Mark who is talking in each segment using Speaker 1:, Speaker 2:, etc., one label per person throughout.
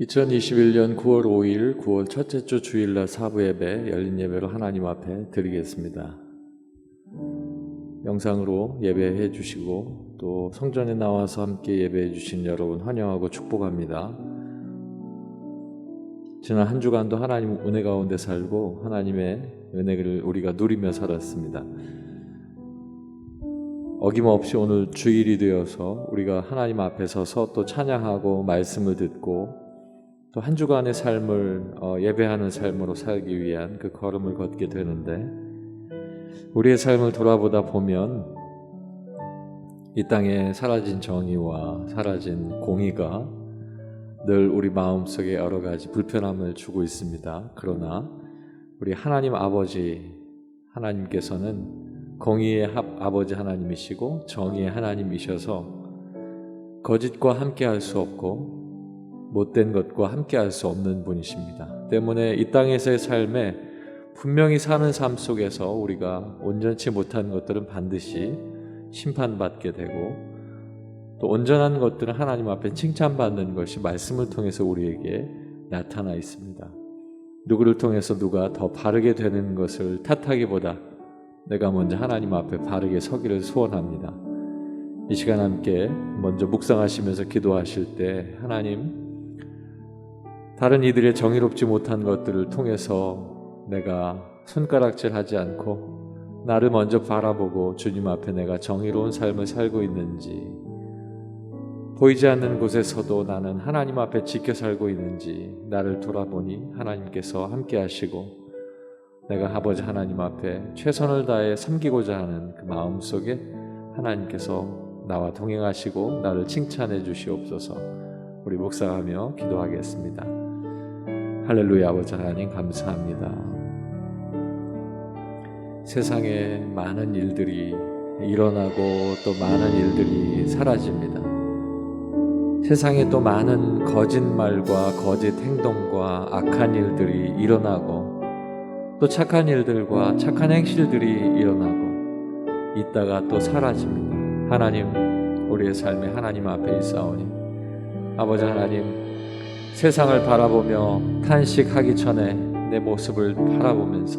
Speaker 1: 2021년 9월 5일 9월 첫째 주 주일날 사부 예배 열린 예배로 하나님 앞에 드리겠습니다. 영상으로 예배해 주시고 또 성전에 나와서 함께 예배해 주신 여러분 환영하고 축복합니다. 지난 한 주간도 하나님 은혜 가운데 살고 하나님의 은혜를 우리가 누리며 살았습니다. 어김없이 오늘 주일이 되어서 우리가 하나님 앞에 서서 또 찬양하고 말씀을 듣고 또 한 주간의 삶을 예배하는 삶으로 살기 위한 그 걸음을 걷게 되는데, 우리의 삶을 돌아보다 보면 이 땅에 사라진 정의와 사라진 공의가 늘 우리 마음속에 여러 가지 불편함을 주고 있습니다. 그러나 우리 하나님 아버지 하나님께서는 공의의 아버지 하나님이시고 정의의 하나님이셔서 거짓과 함께할 수 없고 못된 것과 함께할 수 없는 분이십니다. 때문에 이 땅에서의 삶에 분명히 사는 삶 속에서 우리가 온전치 못한 것들은 반드시 심판받게 되고, 또 온전한 것들은 하나님 앞에 칭찬받는 것이 말씀을 통해서 우리에게 나타나 있습니다. 누구를 통해서 누가 더 바르게 되는 것을 탓하기보다 내가 먼저 하나님 앞에 바르게 서기를 소원합니다. 이 시간 함께 먼저 묵상하시면서 기도하실 때, 하나님, 다른 이들의 정의롭지 못한 것들을 통해서 내가 손가락질하지 않고 나를 먼저 바라보고 주님 앞에 내가 정의로운 삶을 살고 있는지, 보이지 않는 곳에서도 나는 하나님 앞에 지켜 살고 있는지 나를 돌아보니 하나님께서 함께 하시고, 내가 아버지 하나님 앞에 최선을 다해 섬기고자 하는 그 마음 속에 하나님께서 나와 동행하시고 나를 칭찬해 주시옵소서. 우리 묵상하며 기도하겠습니다. 할렐루야. 아버지 하나님 감사합니다. 세상에 많은 일들이 일어나고 또 많은 일들이 사라집니다. 세상에 또 많은 거짓말과 거짓 행동과 악한 일들이 일어나고 또 착한 일들과 착한 행실들이 일어나고 있다가 또 사라집니다. 하나님, 우리의 삶에 하나님 앞에 있사오니 아버지 하나님, 세상을 바라보며 탄식하기 전에 내 모습을 바라보면서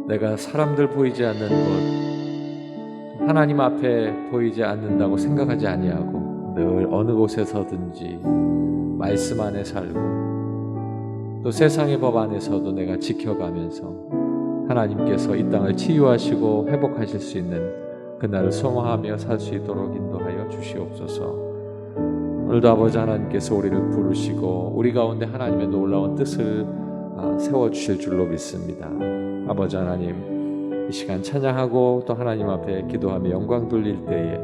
Speaker 1: 내가 사람들 보이지 않는 곳, 하나님 앞에 보이지 않는다고 생각하지 아니하고 늘 어느 곳에서든지 말씀 안에 살고 또 세상의 법 안에서도 내가 지켜가면서 하나님께서 이 땅을 치유하시고 회복하실 수 있는 그날을 소망하며 살 수 있도록 인도하여 주시옵소서. 오늘도 아버지 하나님께서 우리를 부르시고 우리 가운데 하나님의 놀라운 뜻을 세워주실 줄로 믿습니다. 아버지 하나님, 이 시간 찬양하고 또 하나님 앞에 기도하며 영광 돌릴 때에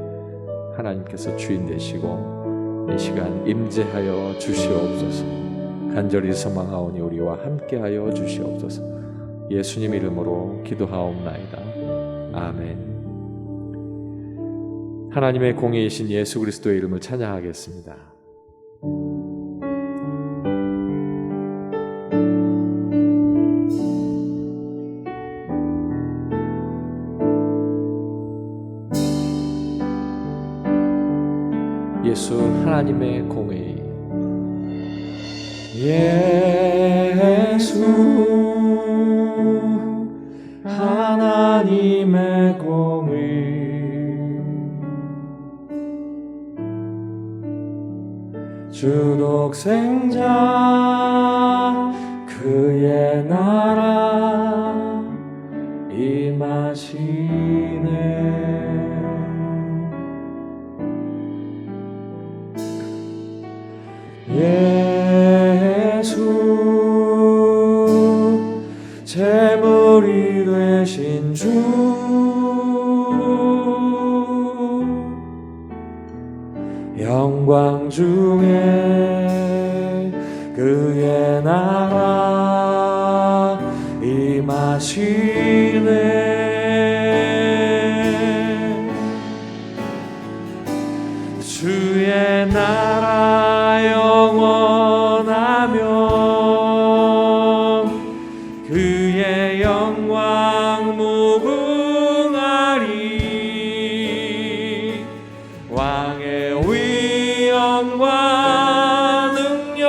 Speaker 1: 하나님께서 주인 되시고 이 시간 임재하여 주시옵소서. 간절히 소망하오니 우리와 함께하여 주시옵소서. 예수님 이름으로 기도하옵나이다. 아멘. 하나님의 공의이신 예수 그리스도의 이름을 찬양하겠습니다. 예수 하나님의 공의.
Speaker 2: 예수 하나님의 공의, 주 독생자 그의 나라 임하시네. 예수 제물이 되신 주, 영광 중에 그의 나라 임하시네. 주의 나라 영원하며 그의 영광 무궁하리. 왕의 위엄과 능력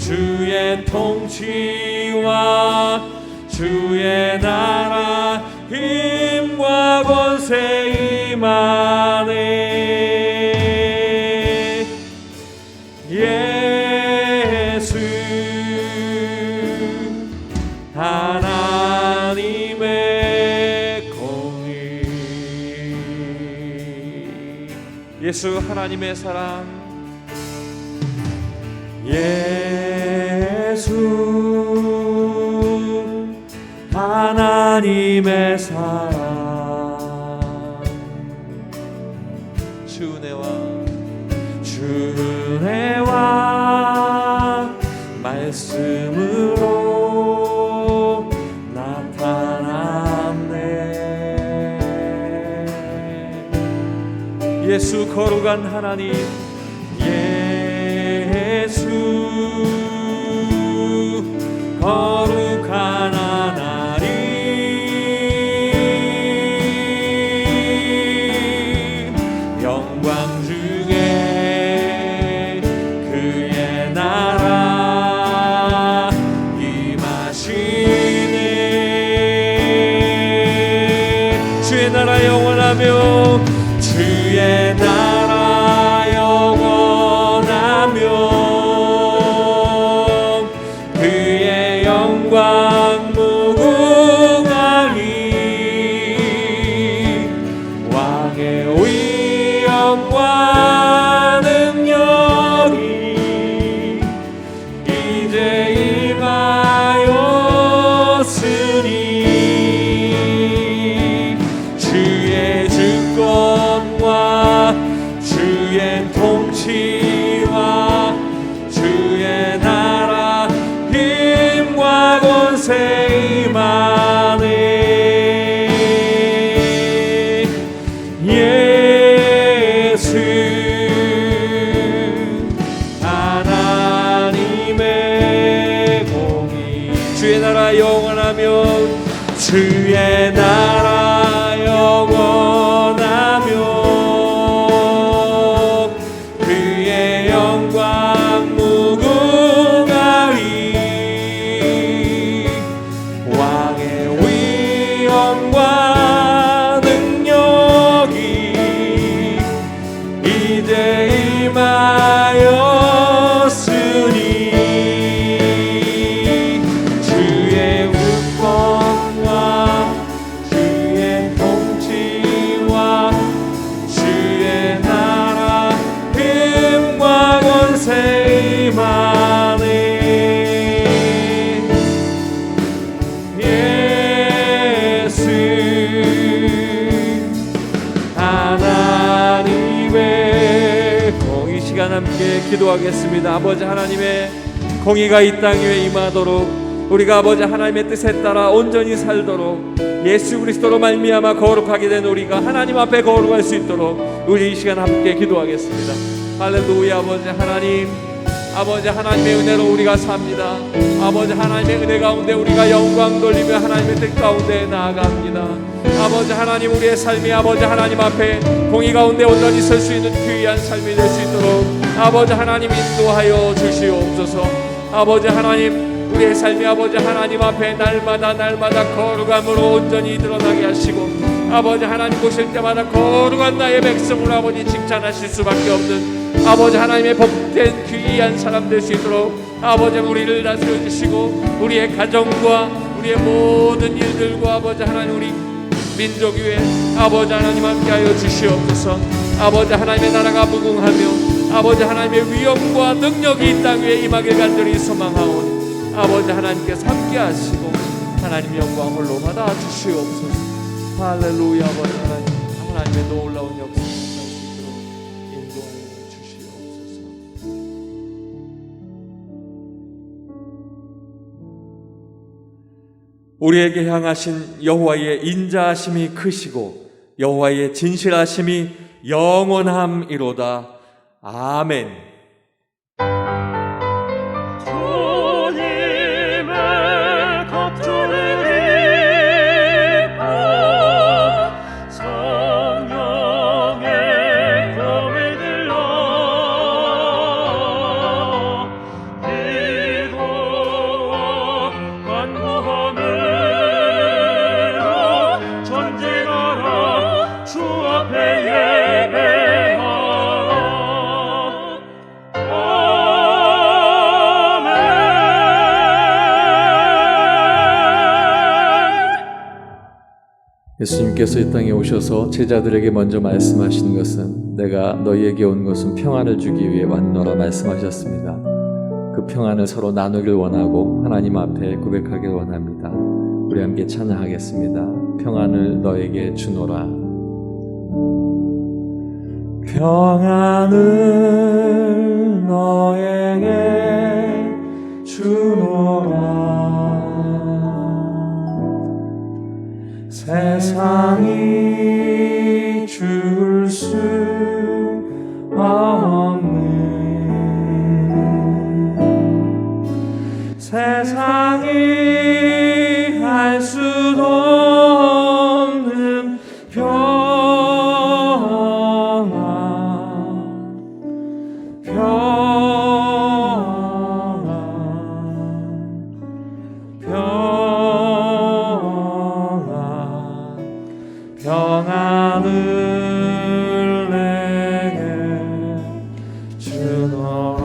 Speaker 2: 주의 통치와 주의 나라 힘과 권세 임하네. 예수 하나님의 공의. 예수 하나님의 사랑. 예수 하나님의 사랑. 주 은혜와 말씀으로 나타났네. 예수 거룩한 하나님. 예수 거룩한 하나님. 영광 중에 그의 나라 임하시네. 주의 나라 영원하며 주의 나라 영원하며 그의 영광 무궁하리. 왕의 위엄과 능력이 이제 임하였으니 주의 주권과 주의 통치와 주의 나라 힘과 권세 임하네. 예수 하나님의 공의. 주의 나라 영원하며 주의 나라 영원하며 그의 영광 무궁하리. 왕의 위엄과 능력이 이제 임하였으니 주의 주권과 주의 통치와 주의 나라 힘과 권세 임하네. 예수 하나님의 공의. 시간 함께 기도하겠습니다. 아버지 하나님의 공의가 이 땅 위에 임하도록 우리가 아버지 하나님의 뜻에 따라 온전히 살도록 예수 그리스도로 말미암아 거룩하게 된 우리가 하나님 앞에 거룩할 수 있도록 우리 이 시간 함께 기도하겠습니다. 할렐루야. 아버지 하나님, 아버지 하나님의 은혜로 우리가 삽니다. 아버지 하나님의 은혜 가운데 우리가 영광 돌리며 하나님의 뜻 가운데 나아갑니다. 아버지 하나님, 우리의 삶이 아버지 하나님 앞에 공의 가운데 온전히 설 수 있는 귀한 삶이 될 수 있도록 아버지 하나님 인도하여 주시옵소서. 아버지 하나님, 우리의 삶이 아버지 하나님 앞에 날마다 거룩함으로 온전히 드러나게 하시고 아버지 하나님 보실 때마다 거룩한 나의 백성으로 아버지 칭찬하실 수밖에 없는 아버지 하나님의 복된 귀한 사람 될 수 있도록 아버지 우리를 다스려 주시고 우리의 가정과 우리의 모든 일들과 아버지 하나님 우리 민족 위에 아버지 하나님 함께하여 주시옵소서. 아버지 하나님의 나라가 무궁하며 아버지 하나님의 위엄과 능력이 이 땅 위에 임하길 간절히 소망하오니 아버지 하나님께서 함께하시고 하나님 영광 홀로 받아 주시옵소서. 할렐루야. 아버지 하나님의 놀라운 역사 인도하여 주시옵소서. 우리에게 향하신 여호와의 인자하심이 크시고 여호와의 진실하심이 영원함이로다. 아멘.
Speaker 3: 주님의 갑절을 입고 성령의 검을 들러
Speaker 1: 예수님께서 이 땅에 오셔서 제자들에게 먼저 말씀하신 것은 내가 너희에게 온 것은 평안을 주기 위해 왔노라 말씀하셨습니다. 그 평안을 서로 나누길 원하고 하나님 앞에 고백하길 원합니다. 우리 함께 찬양하겠습니다. 평안을 너에게 주노라.
Speaker 2: 평안을 너에게 주노라. 세상이 줄 수 없는, 세상이 할 수도 없는 평안, 평안을 내게 주노라.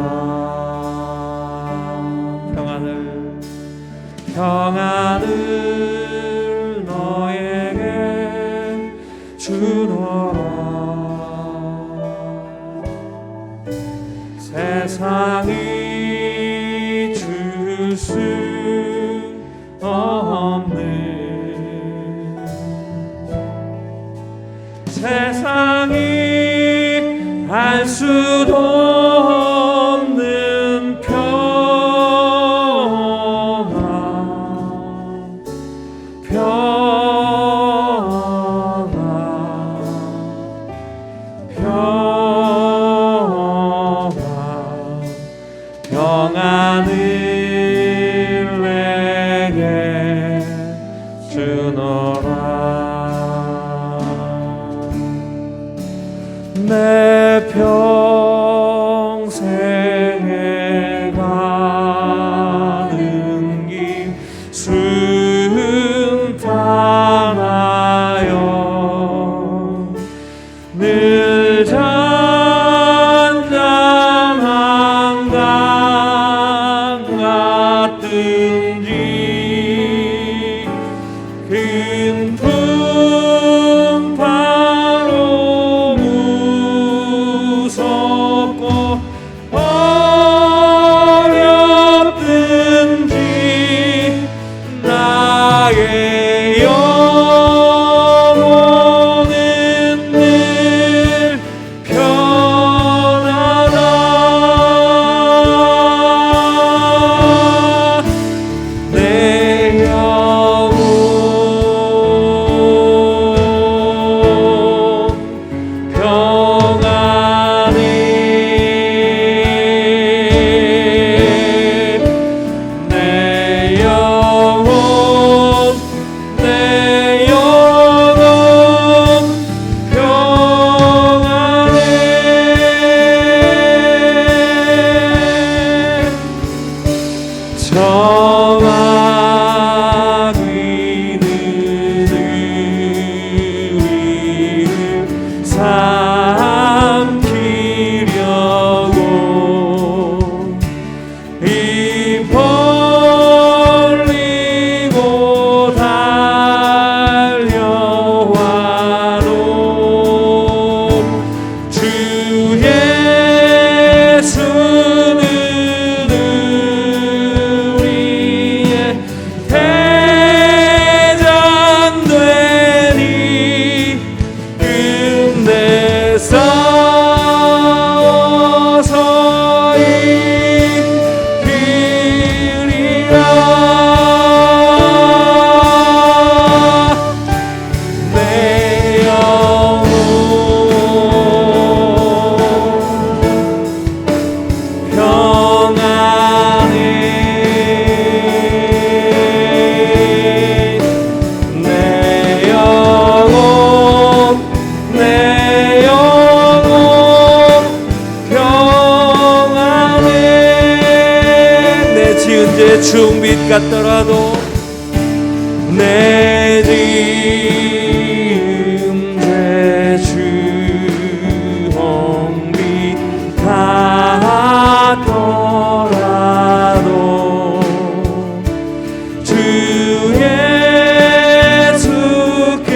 Speaker 2: 평안을 너에게 주노라. 세상이 줄 수 없는, 세상이 알 수도 없는 평안, 평안, 평안, 평안을 내게 주노라. 내 평생에 가는 길 순탄하여 늘 잔잔한 강 같든지 큰 풍파로 무섭고 어렵든지 나의 영혼은 늘 편하다. 내 영혼 평안해. 내 영혼, 내 영혼 평안해. 정악의는 우리를 삼키려고 입 벌리고 달려와도 주 예수는 우리의 대장되니 근데 서서히 그리라. 내 영혼 평안해. 내 영혼, 내 영혼 평안해. 내 지은 죄 중빛 같더라도, 내 지은 죄 주홍빛 같더라도 주 예수께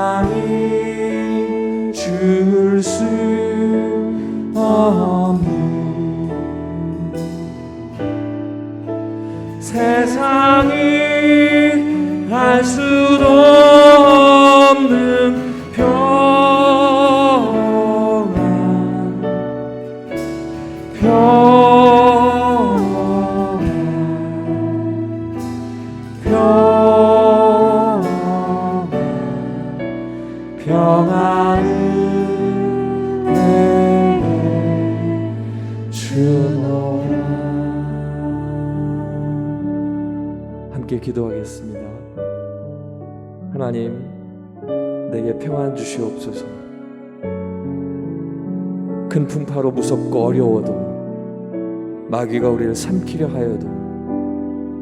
Speaker 2: 세상이 줄 수 없는 세상이 알 수도 없는 평안 평안을 내게 주노라. 함께 기도하겠습니다. 하나님, 내게 평안 주시옵소서. 큰 풍파로 무섭고 어려워도 마귀가 우리를 삼키려 하여도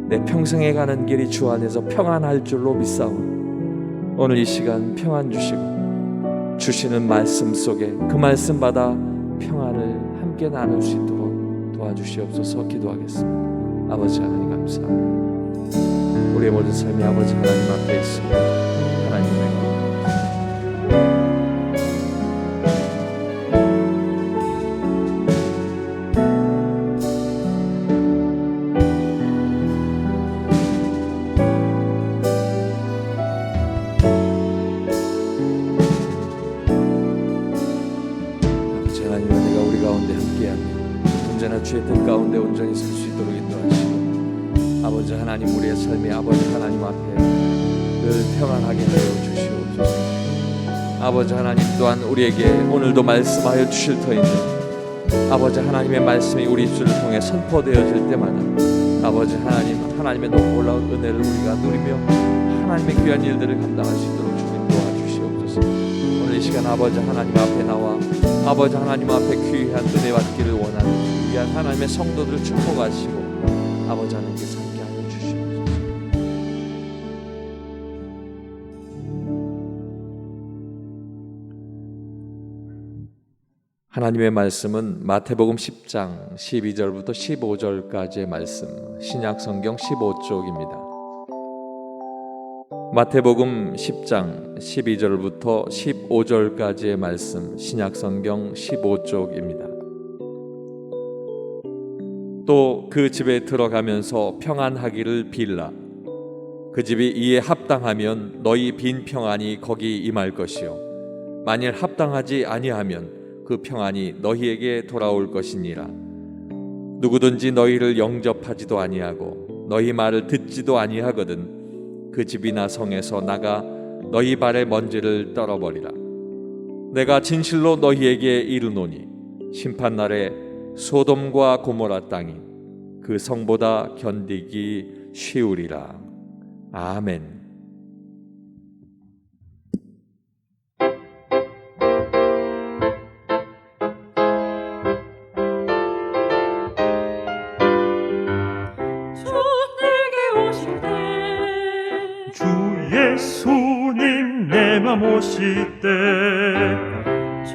Speaker 2: 내 평생에 가는 길이 주 안에서 평안할 줄로 믿사오니 오늘 이 시간 평안 주시고 주시는 말씀 속에 그 말씀 받아 평안을 함께 나눌 수 있도록 도와주시옵소서. 기도하겠습니다. 아버지 하나님 감사합니다. 우리의 모든 삶이 아버지 하나님 앞에 있습니다. 하나님의 언제나 주의 뜻 가운데 온전히 설 수 있도록 인도하시고 아버지 하나님, 우리의 삶이 아버지 하나님 앞에 늘 평안하게 하여 주시옵소서. 아버지 하나님 또한 우리에게 오늘도 말씀하여 주실 터이니 아버지 하나님의 말씀이 우리 입술을 통해 선포되어질 때마다 아버지 하나님, 하나님의 놀라운 은혜를 우리가 누리며 하나님의 귀한 일들을 감당할 수 있도록 주님 도와주시옵소서. 오늘 이 시간 아버지 하나님 앞에 나와 아버지 하나님 앞에 귀한 은혜 받기를 원하는 귀한 하나님의 성도들을 축복하시고 아버지 하나님께서 함께하여 주시옵소서. 하나님의 말씀은 마태복음 10장 12절부터 15절까지의 말씀, 신약성경 15쪽입니다. 마태복음 10장 12절부터 15절까지의 말씀, 신약성경 15쪽입니다. 또 그 집에 들어가면서 평안하기를 빌라. 그 집이 이에 합당하면 너희 빈 평안이 거기 임할 것이요 만일 합당하지 아니하면 그 평안이 너희에게 돌아올 것이니라. 누구든지 너희를 영접하지도 아니하고 너희 말을 듣지도 아니하거든 그 집이나 성에서 나가 너희 발의 먼지를 떨어버리라. 내가 진실로 너희에게 이르노니 심판날에 소돔과 고모라 땅이 그 성보다 견디기 쉬우리라. 아멘.
Speaker 3: 주 예수님 내 맘 오실 때
Speaker 4: 주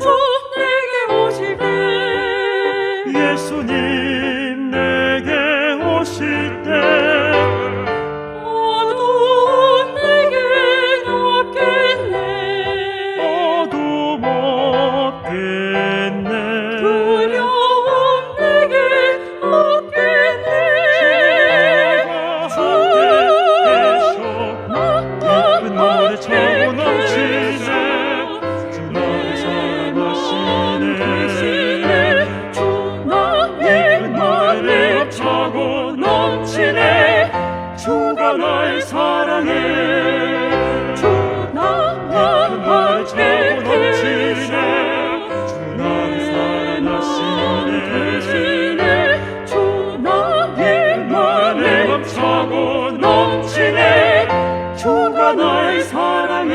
Speaker 4: 내게 오실 때
Speaker 3: 예수님 내게 오실 때
Speaker 4: 어두운 내겐 없겠네
Speaker 3: 어둠 없겠네
Speaker 4: 두려움 내겐 없겠네
Speaker 3: 예쁜 노래 차고 넘치네 주 나를 사랑하시네
Speaker 4: 주 나의
Speaker 3: 예쁜 노래 차고 넘치네 주가 날 사랑해
Speaker 4: 주 나와
Speaker 3: 예쁜 노래 차고
Speaker 4: 함께
Speaker 3: 넘치네 주 나를 사랑하시네
Speaker 4: 주 나의
Speaker 3: 내 맘 차고 넘치네 주가 날 사랑해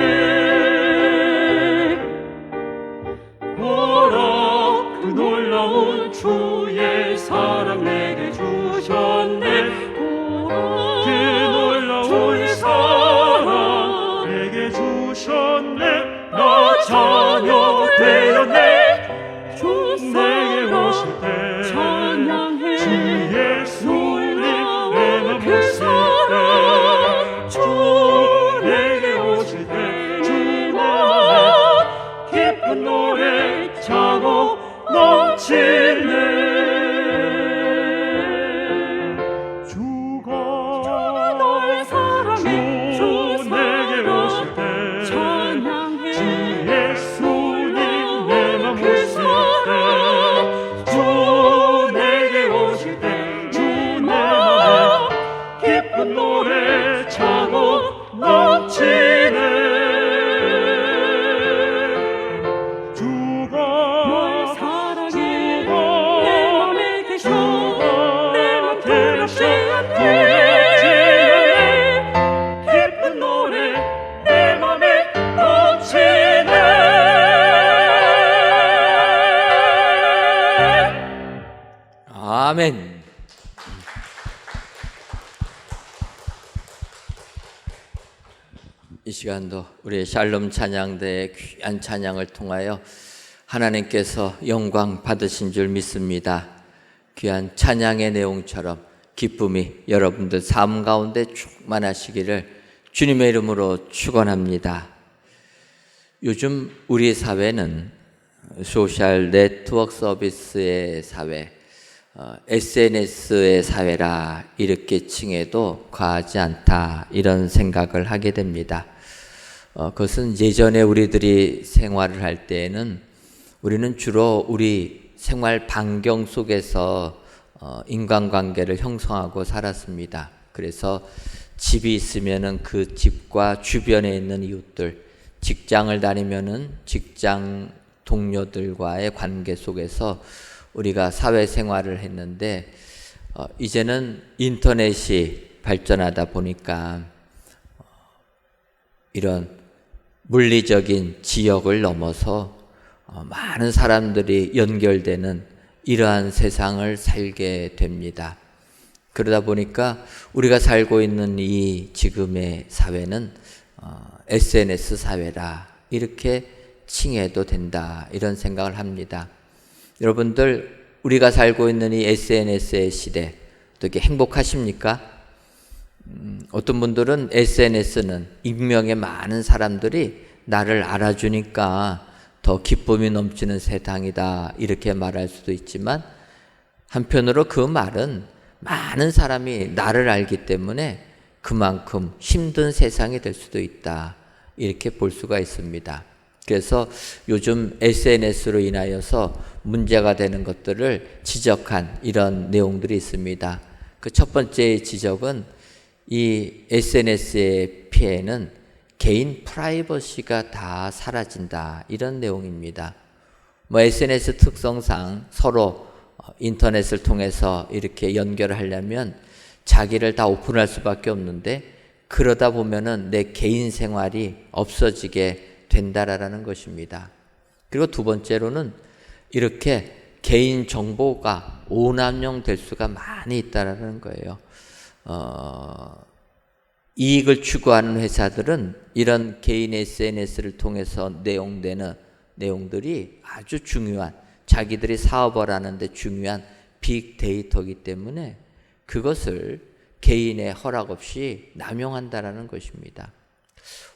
Speaker 3: 보라 그 놀라운 주의 사랑 내게 주셨네 그 놀라운
Speaker 4: 주의
Speaker 3: 사랑 내게 주셨네 나 자녀 되었네
Speaker 4: 주
Speaker 3: 내게 오실 때
Speaker 4: 찬양해
Speaker 3: 주 예수님 내 맘
Speaker 4: 그
Speaker 3: 오실
Speaker 4: 사랑
Speaker 3: 때 주 내게 오실 때 주 나
Speaker 5: 아멘. 이 시간도 우리의 샬롬 찬양대의 귀한 찬양을 통하여 하나님께서 영광 받으신 줄 믿습니다. 귀한 찬양의 내용처럼 기쁨이 여러분들 삶 가운데 충만하시기를 주님의 이름으로 축원합니다. 요즘 우리 사회는 소셜 네트워크 서비스의 사회, SNS의 사회라 이렇게 칭해도 과하지 않다, 이런 생각을 하게 됩니다. 그것은 예전에 우리들이 생활을 할 때에는 우리는 주로 우리 생활 반경 속에서 인간관계를 형성하고 살았습니다. 그래서 집이 있으면은 그 집과 주변에 있는 이웃들, 직장을 다니면은 직장 동료들과의 관계 속에서 우리가 사회생활을 했는데, 이제는 인터넷이 발전하다 보니까 이런 물리적인 지역을 넘어서 많은 사람들이 연결되는 이러한 세상을 살게 됩니다. 그러다 보니까 우리가 살고 있는 이 지금의 사회는 SNS 사회라 이렇게 칭해도 된다, 이런 생각을 합니다. 여러분들, 우리가 살고 있는 이 SNS의 시대 어떻게 행복하십니까? 어떤 분들은 SNS는 익명의 많은 사람들이 나를 알아주니까 더 기쁨이 넘치는 세상이다, 이렇게 말할 수도 있지만, 한편으로 그 말은 많은 사람이 나를 알기 때문에 그만큼 힘든 세상이 될 수도 있다, 이렇게 볼 수가 있습니다. 그래서 요즘 SNS로 인하여서 문제가 되는 것들을 지적한 이런 내용들이 있습니다. 그 첫 번째 지적은 이 SNS의 피해는 개인 프라이버시가 다 사라진다, 이런 내용입니다. SNS 특성상 서로 인터넷을 통해서 이렇게 연결을 하려면 자기를 다 오픈할 수밖에 없는데, 그러다 보면은 내 개인 생활이 없어지게 된다라는 것입니다. 그리고 두 번째로는 이렇게 개인 정보가 오남용 될 수가 많이 있다라는 거예요. 이익을 추구하는 회사들은 이런 개인 SNS를 통해서 내용되는 내용들이 아주 중요한, 자기들이 사업을 하는데 중요한 빅데이터이기 때문에 그것을 개인의 허락 없이 남용한다라는 것입니다.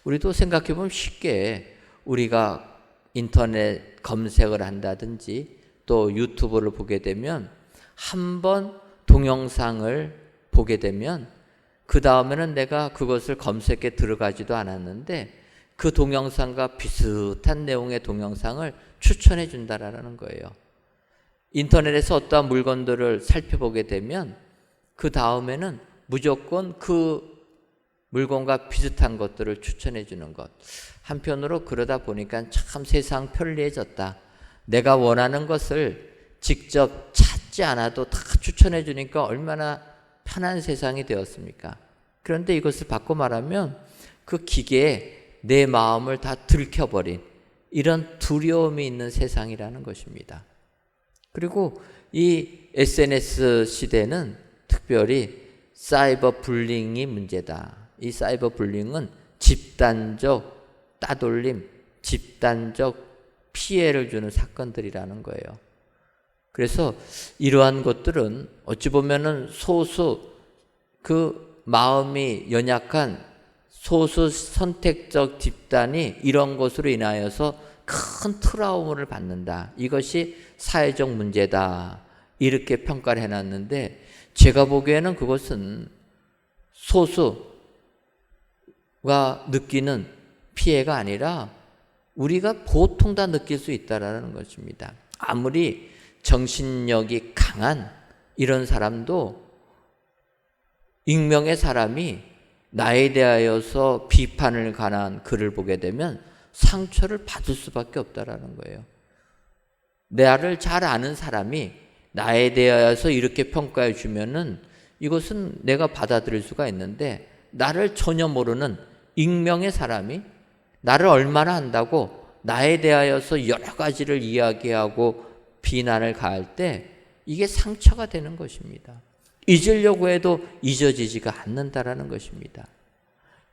Speaker 5: 우리도 생각해보면 쉽게 우리가 인터넷 검색을 한다든지 또 유튜브를 보게 되면, 한번 동영상을 보게 되면 그 다음에는 내가 그것을 검색해 들어가지도 않았는데 그 동영상과 비슷한 내용의 동영상을 추천해 준다라는 거예요. 인터넷에서 어떠한 물건들을 살펴보게 되면 그 다음에는 무조건 그 물건과 비슷한 것들을 추천해 주는 것. 한편으로 그러다 보니까 참 세상 편리해졌다. 내가 원하는 것을 직접 찾지 않아도 다 추천해 주니까 얼마나 편한 세상이 되었습니까? 그런데 이것을 바꿔 말하면 그 기계에 내 마음을 다 들켜버린 이런 두려움이 있는 세상이라는 것입니다. 그리고 이 SNS 시대는 특별히 사이버 불링이 문제다. 이 사이버 불링은 집단적 따돌림, 집단적 피해를 주는 사건들이라는 거예요. 그래서 이러한 것들은 어찌 보면은 소수, 그 마음이 연약한 소수 선택적 집단이 이런 것으로 인하여서 큰 트라우마를 받는다. 이것이 사회적 문제다, 이렇게 평가를 해놨는데, 제가 보기에는 그것은 소수가 느끼는 피해가 아니라 우리가 보통 다 느낄 수 있다라는 것입니다. 아무리 정신력이 강한 이런 사람도 익명의 사람이 나에 대하여서 비판을 가한 글을 보게 되면 상처를 받을 수밖에 없다라는 거예요. 나를 잘 아는 사람이 나에 대하여서 이렇게 평가해 주면은 이것은 내가 받아들일 수가 있는데, 나를 전혀 모르는 익명의 사람이 나를 얼마나 안다고 나에 대하여서 여러 가지를 이야기하고 비난을 가할 때 이게 상처가 되는 것입니다. 잊으려고 해도 잊어지지가 않는다라는 것입니다.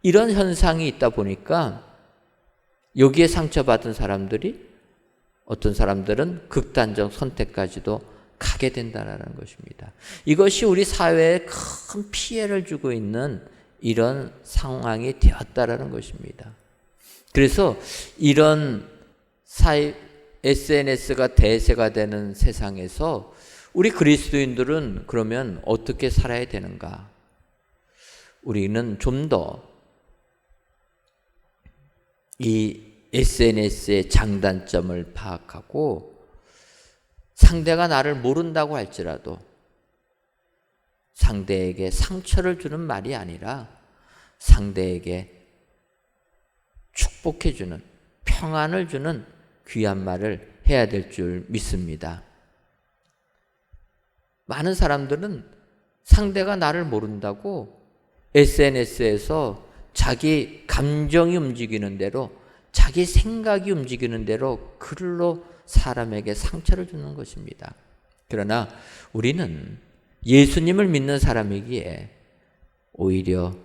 Speaker 5: 이런 현상이 있다 보니까 여기에 상처받은 사람들이 어떤 사람들은 극단적 선택까지도 가게 된다는 것입니다. 이것이 우리 사회에 큰 피해를 주고 있는 이런 상황이 되었다라는 것입니다. 그래서 이런 SNS가 대세가 되는 세상에서 우리 그리스도인들은 그러면 어떻게 살아야 되는가? 우리는 좀 더 이 SNS의 장단점을 파악하고 상대가 나를 모른다고 할지라도 상대에게 상처를 주는 말이 아니라 상대에게 축복해주는, 평안을 주는 귀한 말을 해야 될 줄 믿습니다. 많은 사람들은 상대가 나를 모른다고 SNS에서 자기 감정이 움직이는 대로, 자기 생각이 움직이는 대로 글로 사람에게 상처를 주는 것입니다. 그러나 우리는 예수님을 믿는 사람이기에 오히려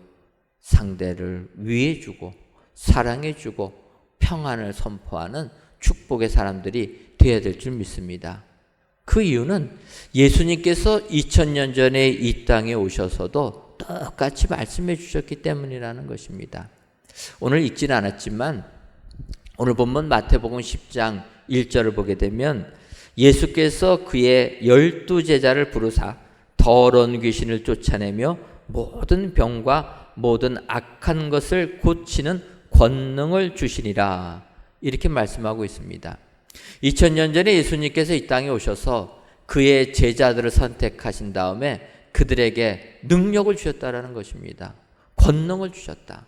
Speaker 5: 상대를 위해주고 사랑해주고 평안을 선포하는 축복의 사람들이 되어야 될 줄 믿습니다. 그 이유는 예수님께서 2000년 전에 이 땅에 오셔서도 똑같이 말씀해 주셨기 때문이라는 것입니다. 오늘 읽지는 않았지만 오늘 본문 마태복음 10장 1절을 보게 되면 예수께서 그의 12제자를 부르사 더러운 귀신을 쫓아내며 모든 병과 모든 악한 것을 고치는 권능을 주시니라, 이렇게 말씀하고 있습니다. 2000년 전에 예수님께서 이 땅에 오셔서 그의 제자들을 선택하신 다음에 그들에게 능력을 주셨다라는 것입니다. 권능을 주셨다.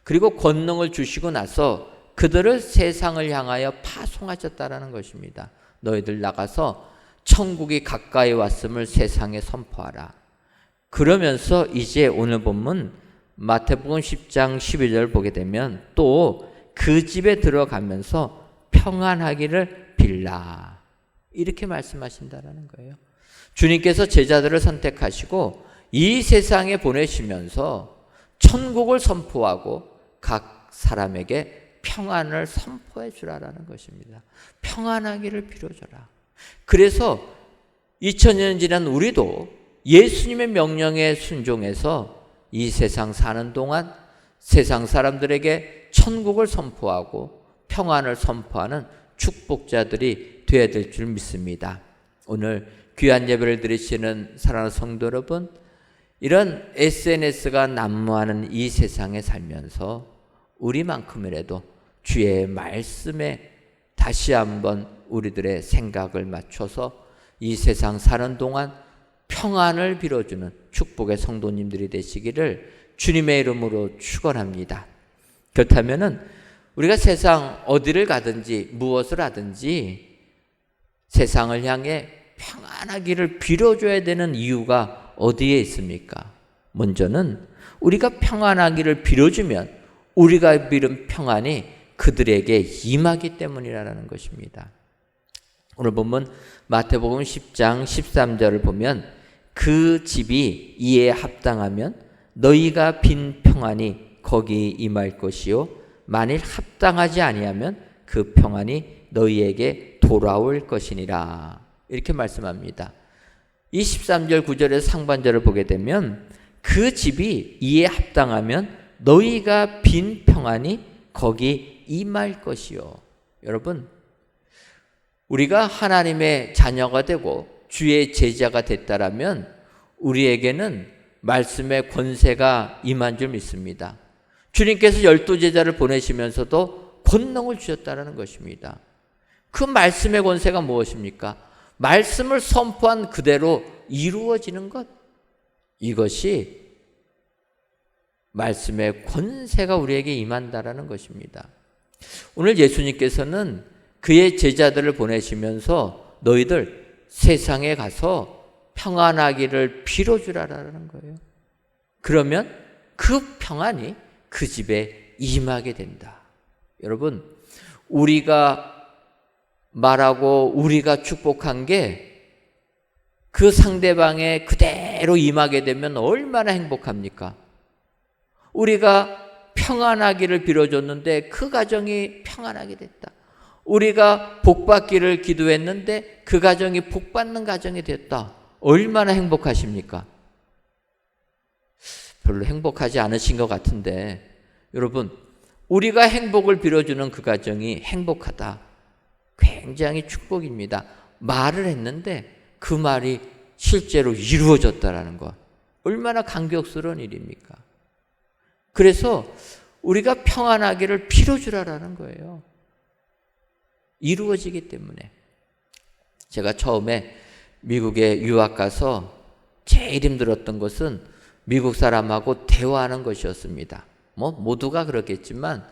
Speaker 5: 그리고 권능을 주시고 나서 그들을 세상을 향하여 파송하셨다라는 것입니다. 너희들 나가서 천국이 가까이 왔음을 세상에 선포하라. 그러면서 이제 오늘 본문 마태복음 10장 12절 보게 되면 또 그 집에 들어가면서 평안하기를 빌라, 이렇게 말씀하신다라는 거예요. 주님께서 제자들을 선택하시고 이 세상에 보내시면서 천국을 선포하고 각 사람에게 평안을 선포해 주라라는 것입니다. 평안하기를 빌어줘라. 그래서 2000년 지난 우리도 예수님의 명령에 순종해서 이 세상 사는 동안 세상 사람들에게 천국을 선포하고 평안을 선포하는 축복자들이 되어야 될 줄 믿습니다. 오늘 귀한 예배를 드리시는 사랑하는 성도 여러분, 이런 SNS가 난무하는 이 세상에 살면서 우리만큼이라도 주의 말씀에 다시 한번 우리들의 생각을 맞춰서 이 세상 사는 동안 평안을 빌어주는 축복의 성도님들이 되시기를 주님의 이름으로 축원합니다. 그렇다면은 우리가 세상 어디를 가든지 무엇을 하든지 세상을 향해 평안하기를 빌어줘야 되는 이유가 어디에 있습니까? 먼저는 우리가 평안하기를 빌어주면 우리가 빌은 평안이 그들에게 임하기 때문이라는 것입니다. 오늘 보면 마태복음 10장 13절을 보면 그 집이 이에 합당하면 너희가 빈 평안이 거기 임할 것이요 만일 합당하지 아니하면 그 평안이 너희에게 돌아올 것이니라, 이렇게 말씀합니다. 이 13절 9절의 상반절을 보게 되면 그 집이 이에 합당하면 너희가 빈 평안이 거기 임할 것이요. 여러분, 우리가 하나님의 자녀가 되고 주의 제자가 됐다라면 우리에게는 말씀의 권세가 임한 줄 믿습니다. 주님께서 12제자를 보내시면서도 권능을 주셨다는 것입니다. 그 말씀의 권세가 무엇입니까? 말씀을 선포한 그대로 이루어지는 것, 이것이 말씀의 권세가 우리에게 임한다라는 것입니다. 오늘 예수님께서는 그의 제자들을 보내시면서 너희들 세상에 가서 평안하기를 빌어주라라는 거예요. 그러면 그 평안이 그 집에 임하게 된다. 여러분, 우리가 말하고 우리가 축복한 게 그 상대방에 그대로 임하게 되면 얼마나 행복합니까? 우리가 평안하기를 빌어줬는데 그 가정이 평안하게 됐다. 우리가 복받기를 기도했는데 그 가정이 복받는 가정이 됐다. 얼마나 행복하십니까? 별로 행복하지 않으신 것 같은데, 여러분, 우리가 행복을 빌어주는 그 가정이 행복하다. 굉장히 축복입니다. 말을 했는데 그 말이 실제로 이루어졌다라는 것, 얼마나 감격스러운 일입니까? 그래서 우리가 평안하기를 빌어주라라는 거예요. 이루어지기 때문에. 제가 처음에 미국에 유학 가서 제일 힘들었던 것은 미국 사람하고 대화하는 것이었습니다. 모두가 그렇겠지만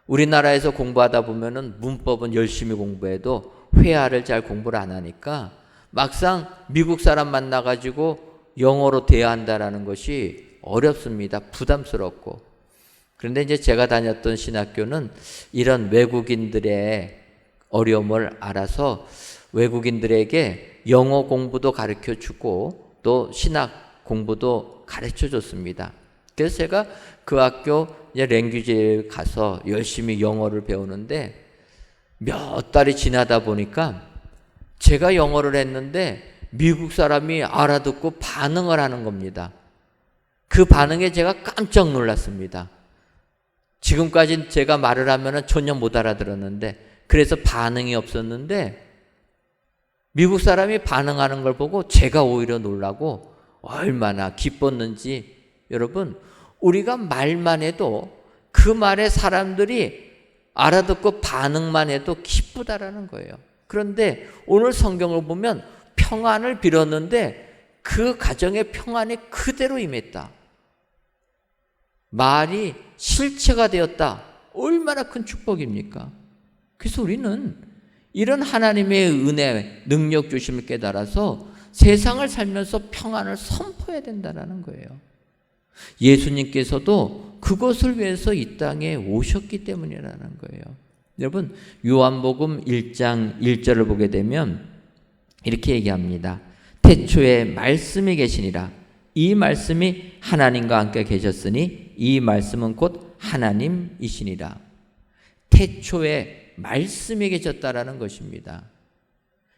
Speaker 5: 우리나라에서 공부하다 보면은 문법은 열심히 공부해도 회화를 잘 공부를 안 하니까 막상 미국 사람 만나가지고 영어로 대화한다라는 것이 어렵습니다. 부담스럽고. 그런데 이제 제가 다녔던 신학교는 이런 외국인들의 어려움을 알아서 외국인들에게 영어 공부도 가르쳐 주고 또 신학 공부도 가르쳐 줬습니다. 그래서 제가 그 학교 랭귀지에 가서 열심히 영어를 배우는데 몇 달이 지나다 보니까 제가 영어를 했는데 미국 사람이 알아듣고 반응을 하는 겁니다. 그 반응에 제가 깜짝 놀랐습니다. 지금까지 제가 말을 하면 전혀 못 알아들었는데, 그래서 반응이 없었는데 미국 사람이 반응하는 걸 보고 제가 오히려 놀라고 얼마나 기뻤는지. 여러분, 우리가 말만 해도 그 말에 사람들이 알아듣고 반응만 해도 기쁘다라는 거예요. 그런데 오늘 성경을 보면 평안을 빌었는데 그 가정의 평안이 그대로 임했다. 말이 실체가 되었다. 얼마나 큰 축복입니까? 그래서 우리는 이런 하나님의 은혜, 능력 주심을 깨달아서 세상을 살면서 평안을 선포해야 된다는 거예요. 예수님께서도 그것을 위해서 이 땅에 오셨기 때문이라는 거예요. 여러분, 요한복음 1장 1절을 보게 되면 이렇게 얘기합니다. 태초에 말씀이 계시니라. 이 말씀이 하나님과 함께 계셨으니 이 말씀은 곧 하나님이시니라. 태초에 말씀이 계셨다라는 것입니다.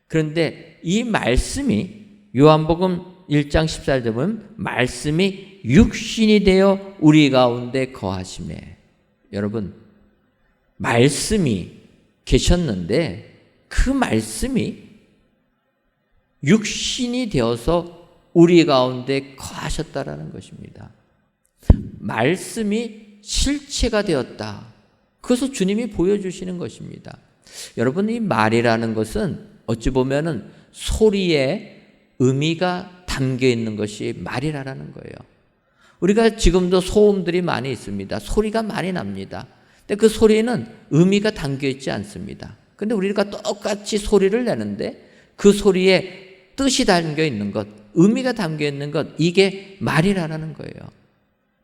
Speaker 5: 그런데 이 말씀이 요한복음 1장 14절에 보면 말씀이 육신이 되어 우리 가운데 거하심에, 여러분, 말씀이 계셨는데 그 말씀이 육신이 되어서 우리 가운데 거하셨다라는 것입니다. 말씀이 실체가 되었다. 그것을 주님이 보여주시는 것입니다. 여러분, 이 말이라는 것은 어찌 보면은 소리에 의미가 담겨 있는 것이 말이라는 거예요. 우리가 지금도 소음들이 많이 있습니다. 소리가 많이 납니다. 근데 그 소리는 의미가 담겨 있지 않습니다. 근데 우리가 똑같이 소리를 내는데 그 소리에 뜻이 담겨 있는 것, 의미가 담겨 있는 것, 이게 말이라는 거예요.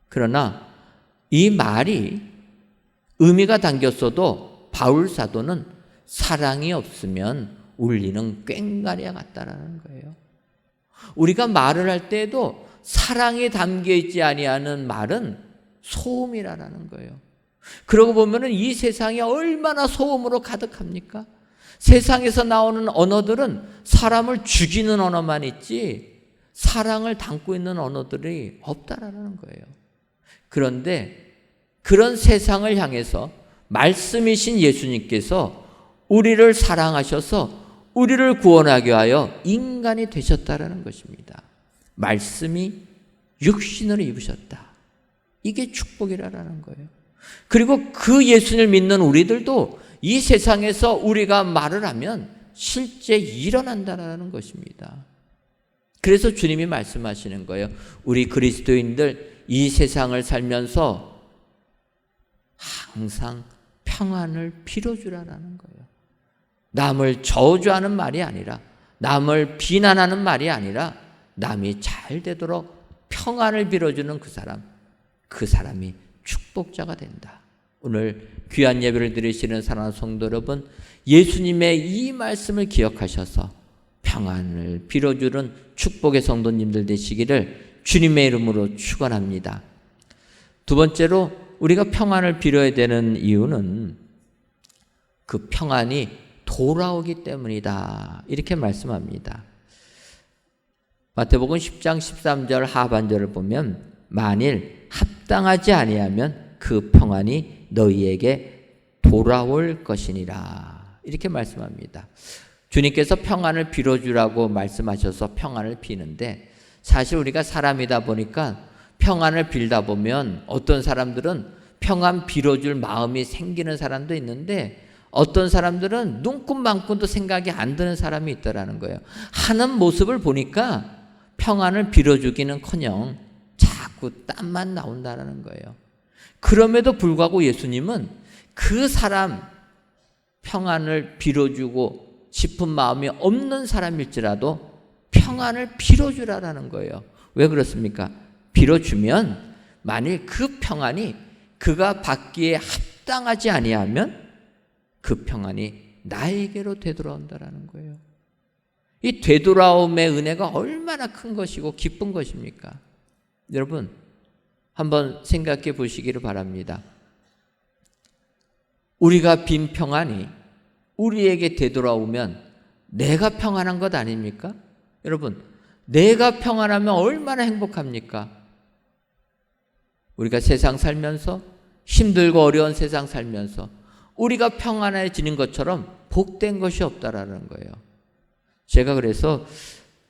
Speaker 5: 그러나 이 말이 의미가 담겼어도 바울 사도는 사랑이 없으면 울리는 꽹과리와 같다라는 거예요. 우리가 말을 할 때에도 사랑이 담겨 있지 아니하는 말은 소음이라는 거예요. 그러고 보면은 이 세상이 얼마나 소음으로 가득합니까? 세상에서 나오는 언어들은 사람을 죽이는 언어만 있지 사랑을 담고 있는 언어들이 없다라는 거예요. 그런데 그런 세상을 향해서 말씀이신 예수님께서 우리를 사랑하셔서 우리를 구원하게 하여 인간이 되셨다라는 것입니다. 말씀이 육신을 입으셨다. 이게 축복이라는 거예요. 그리고 그 예수님을 믿는 우리들도 이 세상에서 우리가 말을 하면 실제 일어난다라는 것입니다. 그래서 주님이 말씀하시는 거예요. 우리 그리스도인들 이 세상을 살면서 항상 평안을 빌어주라는 거예요. 남을 저주하는 말이 아니라, 남을 비난하는 말이 아니라 남이 잘 되도록 평안을 빌어주는 그 사람이 축복자가 된다. 오늘 귀한 예배를 드리시는 사랑하는 성도 여러분, 예수님의 이 말씀을 기억하셔서 평안을 빌어주는 축복의 성도님들 되시기를 주님의 이름으로 축원합니다. 두 번째로 우리가 평안을 빌어야 되는 이유는 그 평안이 돌아오기 때문이다. 이렇게 말씀합니다. 마태복음 10장 13절 하반절을 보면 만일 합당하지 아니하면 그 평안이 너희에게 돌아올 것이니라. 이렇게 말씀합니다. 주님께서 평안을 빌어주라고 말씀하셔서 평안을 비는데 사실 우리가 사람이다 보니까 평안을 빌다 보면 어떤 사람들은 평안 빌어줄 마음이 생기는 사람도 있는데 어떤 사람들은 눈꽃만큼도 생각이 안 드는 사람이 있더라는 거예요. 하는 모습을 보니까 평안을 빌어주기는커녕 자꾸 땀만 나온다는 거예요. 그럼에도 불구하고 예수님은 그 사람 평안을 빌어주고 싶은 마음이 없는 사람일지라도 평안을 빌어주라라는 거예요. 왜 그렇습니까? 빌어주면 만일 그 평안이 그가 받기에 합당하지 아니하면 그 평안이 나에게로 되돌아온다라는 거예요. 이 되돌아옴의 은혜가 얼마나 큰 것이고 기쁜 것입니까? 여러분 한번 생각해 보시기를 바랍니다. 우리가 빈 평안이 우리에게 되돌아오면 내가 평안한 것 아닙니까? 여러분 내가 평안하면 얼마나 행복합니까? 우리가 세상 살면서 힘들고 어려운 세상 살면서 우리가 평안해지는 것처럼 복된 것이 없다라는 거예요. 제가 그래서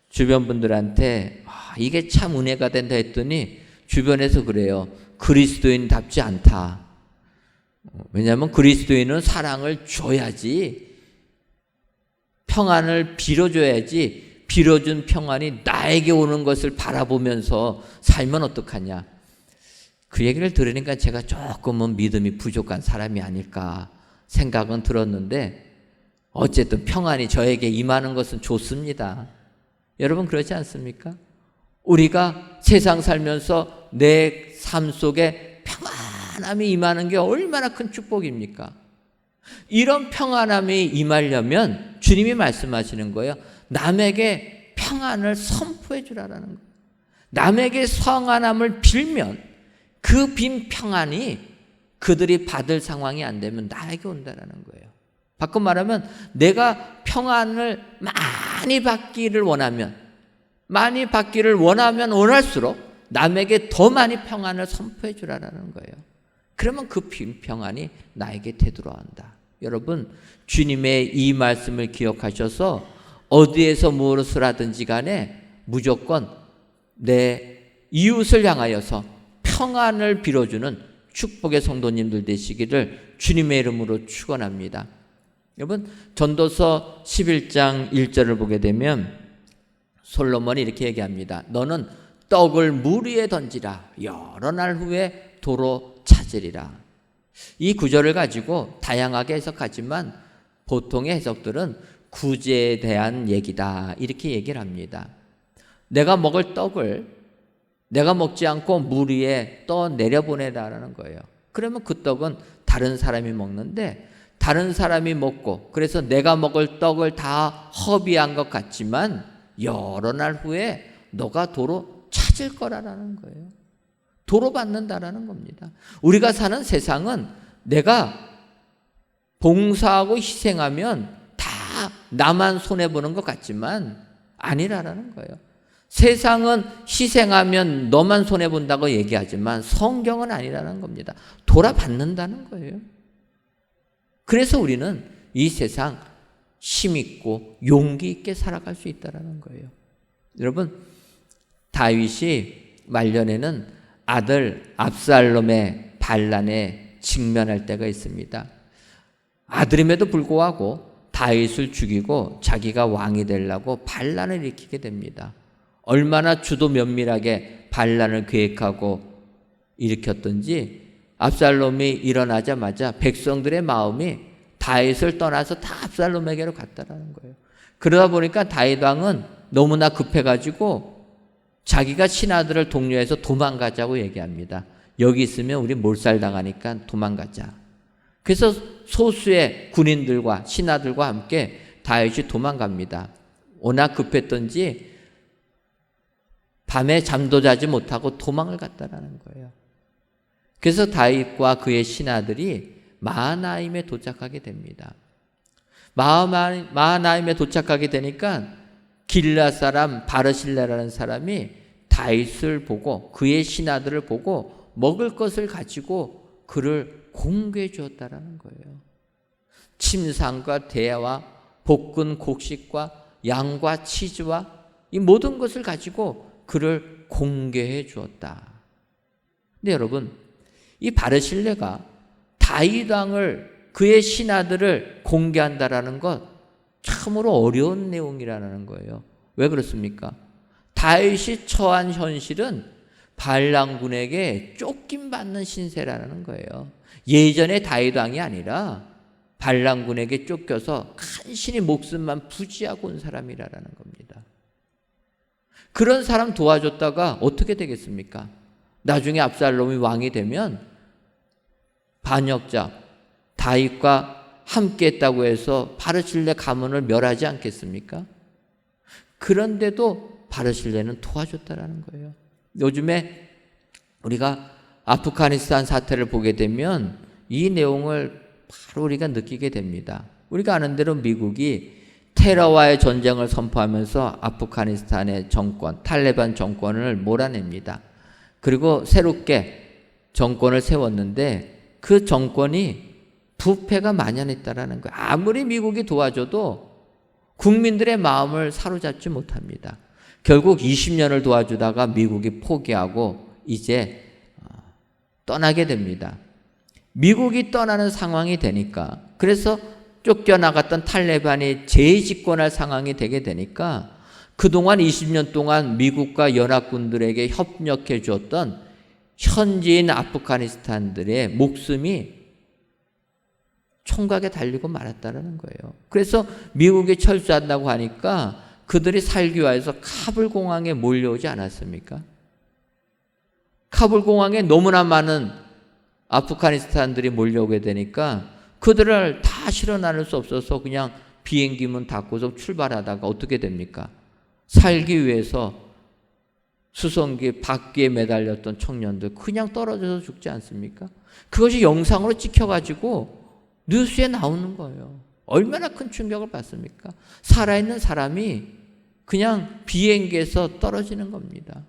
Speaker 5: 주변 분들한테 이게 참 은혜가 된다 했더니 주변에서 그래요. 그리스도인답지 않다. 왜냐하면 그리스도인은 사랑을 줘야지, 평안을 빌어줘야지, 빌어준 평안이 나에게 오는 것을 바라보면서 살면 어떡하냐. 그 얘기를 들으니까 제가 조금은 믿음이 부족한 사람이 아닐까 생각은 들었는데 어쨌든 평안이 저에게 임하는 것은 좋습니다. 여러분 그렇지 않습니까? 우리가 세상 살면서 내 삶 속에 평안함이 임하는 게 얼마나 큰 축복입니까? 이런 평안함이 임하려면 주님이 말씀하시는 거예요. 남에게 평안을 선포해 주라는 거예요. 남에게 평안함을 빌면 그 빈 평안이 그들이 받을 상황이 안 되면 나에게 온다는 거예요. 바꿔 말하면 내가 평안을 많이 받기를 원하면 원할수록 남에게 더 많이 평안을 선포해 주라는 거예요. 그러면 그 빈 평안이 나에게 되돌아온다. 여러분 주님의 이 말씀을 기억하셔서 어디에서 무엇을 하든지 간에 무조건 내 이웃을 향하여서 평안을 빌어주는 축복의 성도님들 되시기를 주님의 이름으로 축원합니다. 여러분 전도서 11장 1절을 보게 되면 솔로몬이 이렇게 얘기합니다. 너는 떡을 물 위에 던지라. 여러 날 후에 도로 찾으리라. 이 구절을 가지고 다양하게 해석하지만 보통의 해석들은 구제에 대한 얘기다 이렇게 얘기를 합니다. 내가 먹을 떡을 내가 먹지 않고 물 위에 떠 내려보내라는 거예요. 그러면 그 떡은 다른 사람이 먹는데 다른 사람이 먹고 그래서 내가 먹을 떡을 다 허비한 것 같지만 여러 날 후에 너가 도로 찾을 거라는 거예요. 도로 받는다라는 겁니다. 우리가 사는 세상은 내가 봉사하고 희생하면 다 나만 손해보는 것 같지만 아니라는 거예요. 세상은 희생하면 너만 손해본다고 얘기하지만 성경은 아니라는 겁니다. 돌아받는다는 거예요. 그래서 우리는 이 세상 힘있고 용기 있게 살아갈 수 있다는 거예요. 여러분 다윗이 말년에는 아들 압살롬의 반란에 직면할 때가 있습니다. 아들임에도 불구하고 다윗을 죽이고 자기가 왕이 되려고 반란을 일으키게 됩니다. 얼마나 주도 면밀하게 반란을 계획하고 일으켰던지 압살롬이 일어나자마자 백성들의 마음이 다윗을 떠나서 다 압살롬에게로 갔다라는 거예요. 그러다 보니까 다윗 왕은 너무나 급해가지고 자기가 신하들을 독려해서 도망가자고 얘기합니다. 여기 있으면 우리 몰살당하니까 도망가자. 그래서 소수의 군인들과 신하들과 함께 다윗이 도망갑니다. 워낙 급했던지 밤에 잠도 자지 못하고 도망을 갔다라는 거예요. 그래서 다윗과 그의 신하들이 마하나임에 도착하게 됩니다. 마하나임에 도착하게 되니까 길앗 사람 바르실레라는 사람이 다윗을 보고 그의 신하들을 보고 먹을 것을 가지고 그를 공개해 주었다라는 거예요. 침상과 대야와 볶은 곡식과 양과 치즈와 이 모든 것을 가지고 그를 공개해 주었다. 근데 여러분, 이 바르실레가 다윗 왕을 그의 신하들을 공개한다라는 것 참으로 어려운 내용이라는 거예요. 왜 그렇습니까? 다윗이 처한 현실은 발람군에게 쫓김받는 신세라는 거예요. 예전의 다윗 왕이 아니라 발람군에게 쫓겨서 간신히 목숨만 부지하고 온 사람이라는 겁니다. 그런 사람 도와줬다가 어떻게 되겠습니까? 나중에 압살롬이 왕이 되면 반역자 다윗과 함께 했다고 해서 바르실레 가문을 멸하지 않겠습니까? 그런데도 바르실레는 도와줬다라는 거예요. 요즘에 우리가 아프가니스탄 사태를 보게 되면 이 내용을 바로 우리가 느끼게 됩니다. 우리가 아는 대로 미국이 테러와의 전쟁을 선포하면서 아프가니스탄의 정권, 탈레반 정권을 몰아냅니다. 그리고 새롭게 정권을 세웠는데 그 정권이 부패가 만연했다라는 거예요. 아무리 미국이 도와줘도 국민들의 마음을 사로잡지 못합니다. 결국 20년을 도와주다가 미국이 포기하고 이제 떠나게 됩니다. 미국이 떠나는 상황이 되니까, 그래서 쫓겨나갔던 탈레반이 재집권할 상황이 되게 되니까 그동안 20년 동안 미국과 연합군들에게 협력해 주었던 현지인 아프가니스탄들의 목숨이 총각에 달리고 말았다는 거예요. 그래서 미국이 철수한다고 하니까 그들이 살기 위해서 카불 공항에 몰려오지 않았습니까? 카불 공항에 너무나 많은 아프가니스탄들이 몰려오게 되니까 그들을 다 실어 나눌 수 없어서 그냥 비행기 문 닫고서 출발하다가 어떻게 됩니까? 살기 위해서 수송기 바퀴에 매달렸던 청년들 그냥 떨어져서 죽지 않습니까? 그것이 영상으로 찍혀가지고 뉴스에 나오는 거예요. 얼마나 큰 충격을 받습니까? 살아있는 사람이 그냥 비행기에서 떨어지는 겁니다.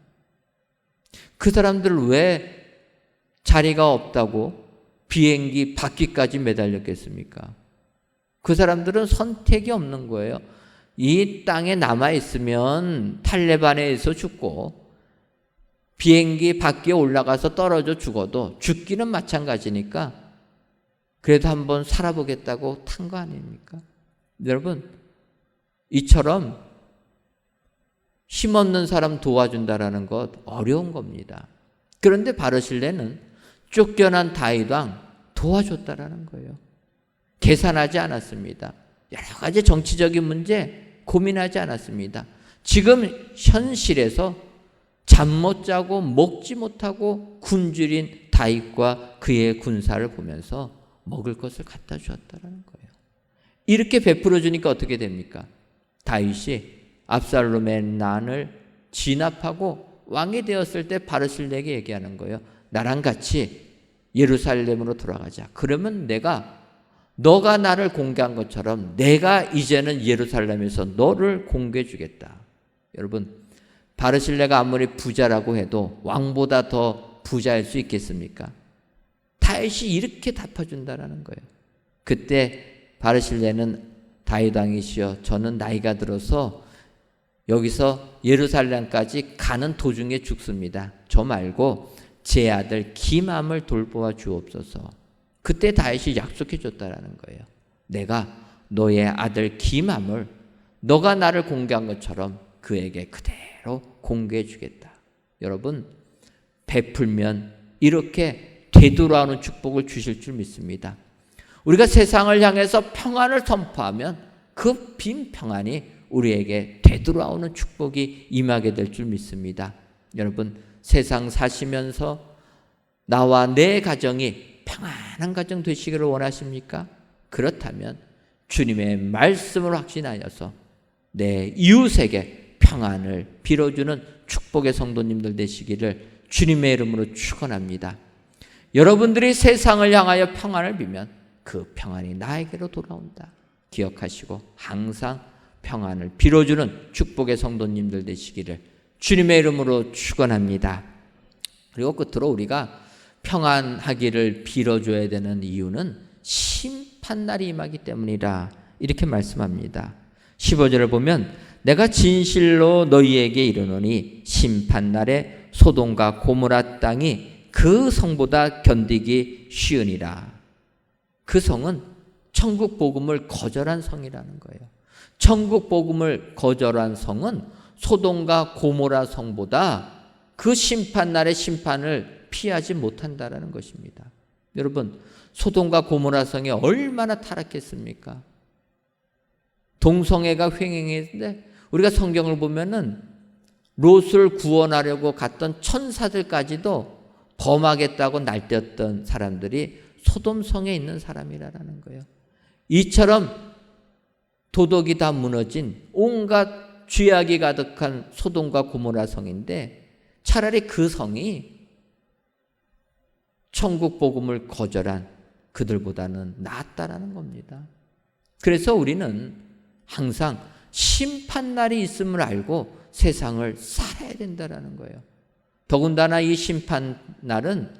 Speaker 5: 그 사람들 왜 자리가 없다고 비행기 바퀴까지 매달렸겠습니까? 그 사람들은 선택이 없는 거예요. 이 땅에 남아있으면 탈레반에 의해서 죽고 비행기 바퀴에 올라가서 떨어져 죽어도 죽기는 마찬가지니까 그래도 한번 살아보겠다고 탄 거 아닙니까? 여러분, 이처럼 힘없는 사람 도와준다라는 것 어려운 겁니다. 그런데 바르실레는 쫓겨난 다윗 왕 도와줬다라는 거예요. 계산하지 않았습니다. 여러 가지 정치적인 문제 고민하지 않았습니다. 지금 현실에서 잠 못 자고 먹지 못하고 굶주린 다윗과 그의 군사를 보면서 먹을 것을 갖다 주었다라는 거예요. 이렇게 베풀어 주니까 어떻게 됩니까? 다윗이 압살롬의 난을 진압하고 왕이 되었을 때 바르실레에게 얘기하는 거예요. 나랑 같이 예루살렘으로 돌아가자. 그러면 너가 나를 공개한 것처럼 내가 이제는 예루살렘에서 너를 공개해 주겠다. 여러분, 바르실레가 아무리 부자라고 해도 왕보다 더 부자일 수 있겠습니까? 다윗이 이렇게 갚아준다라는 거예요. 그때 바르실레는 다윗 왕이시여, 저는 나이가 들어서 여기서 예루살렘까지 가는 도중에 죽습니다. 저 말고 제 아들 기맘을 돌보아 주옵소서. 그때 다윗이 약속해 줬다라는 거예요. 내가 너의 아들 기맘을 너가 나를 공개한 것처럼 그에게 그대로 공개해 주겠다. 여러분, 베풀면 이렇게 되돌아오는 축복을 주실 줄 믿습니다. 우리가 세상을 향해서 평안을 선포하면 그 빈 평안이 우리에게 되돌아오는 축복이 임하게 될 줄 믿습니다. 여러분, 세상 사시면서 나와 내 가정이 평안한 가정 되시기를 원하십니까? 그렇다면 주님의 말씀을 확신하여서 내 이웃에게 평안을 빌어주는 축복의 성도님들 되시기를 주님의 이름으로 축원합니다. 여러분들이 세상을 향하여 평안을 빌면 그 평안이 나에게로 돌아온다. 기억하시고 항상 평안을 빌어주는 축복의 성도님들 되시기를 주님의 이름으로 축원합니다. 그리고 끝으로 우리가 평안하기를 빌어줘야 되는 이유는 심판날이 임하기 때문이라 이렇게 말씀합니다. 15절을 보면 내가 진실로 너희에게 이르노니 심판날에 소돔과 고모라 땅이 그 성보다 견디기 쉬우니라. 그 성은 천국 복음을 거절한 성이라는 거예요. 천국 복음을 거절한 성은 소돔과 고모라 성보다 그 심판날의 심판을 피하지 못한다라는 것입니다. 여러분, 소돔과 고모라 성이 얼마나 타락했습니까? 동성애가 횡행했는데 우리가 성경을 보면은 롯을 구원하려고 갔던 천사들까지도 범하겠다고 날뛰었던 사람들이 소돔성에 있는 사람이라는 거예요. 이처럼 도덕이 다 무너진 온갖 죄악이 가득한 소돔과 고모라 성인데 차라리 그 성이 천국 복음을 거절한 그들보다는 낫다라는 겁니다. 그래서 우리는 항상 심판날이 있음을 알고 세상을 살아야 된다라는 거예요. 더군다나 이 심판날은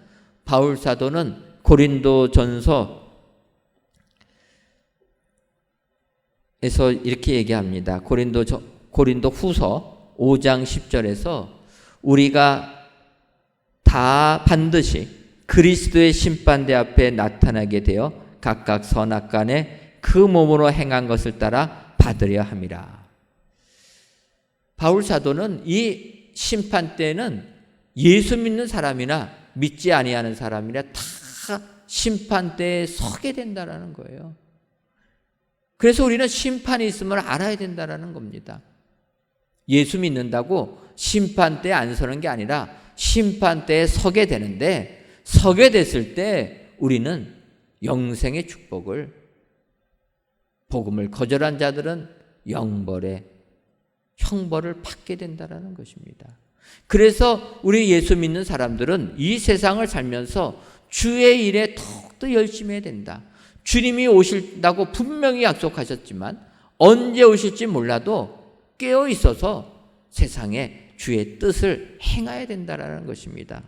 Speaker 5: 바울 사도는 고린도전서에서 이렇게 얘기합니다. 고린도 후서 5장 10절에서 우리가 다 반드시 그리스도의 심판대 앞에 나타나게 되어 각각 선악간에 그 몸으로 행한 것을 따라 받으려 함이라. 바울 사도는 이 심판 때는 예수 믿는 사람이나 믿지 아니하는 사람이나 다 심판대에 서게 된다라는 거예요. 그래서 우리는 심판이 있음을 알아야 된다라는 겁니다. 예수 믿는다고 심판대에 안 서는 게 아니라 심판대에 서게 되는데 서게 됐을 때 우리는 영생의 축복을, 복음을 거절한 자들은 영벌의 형벌을 받게 된다라는 것입니다. 그래서 우리 예수 믿는 사람들은 이 세상을 살면서 주의 일에 더욱더 열심히 해야 된다. 주님이 오실다고 분명히 약속하셨지만 언제 오실지 몰라도 깨어 있어서 세상에 주의 뜻을 행해야 된다라는 것입니다.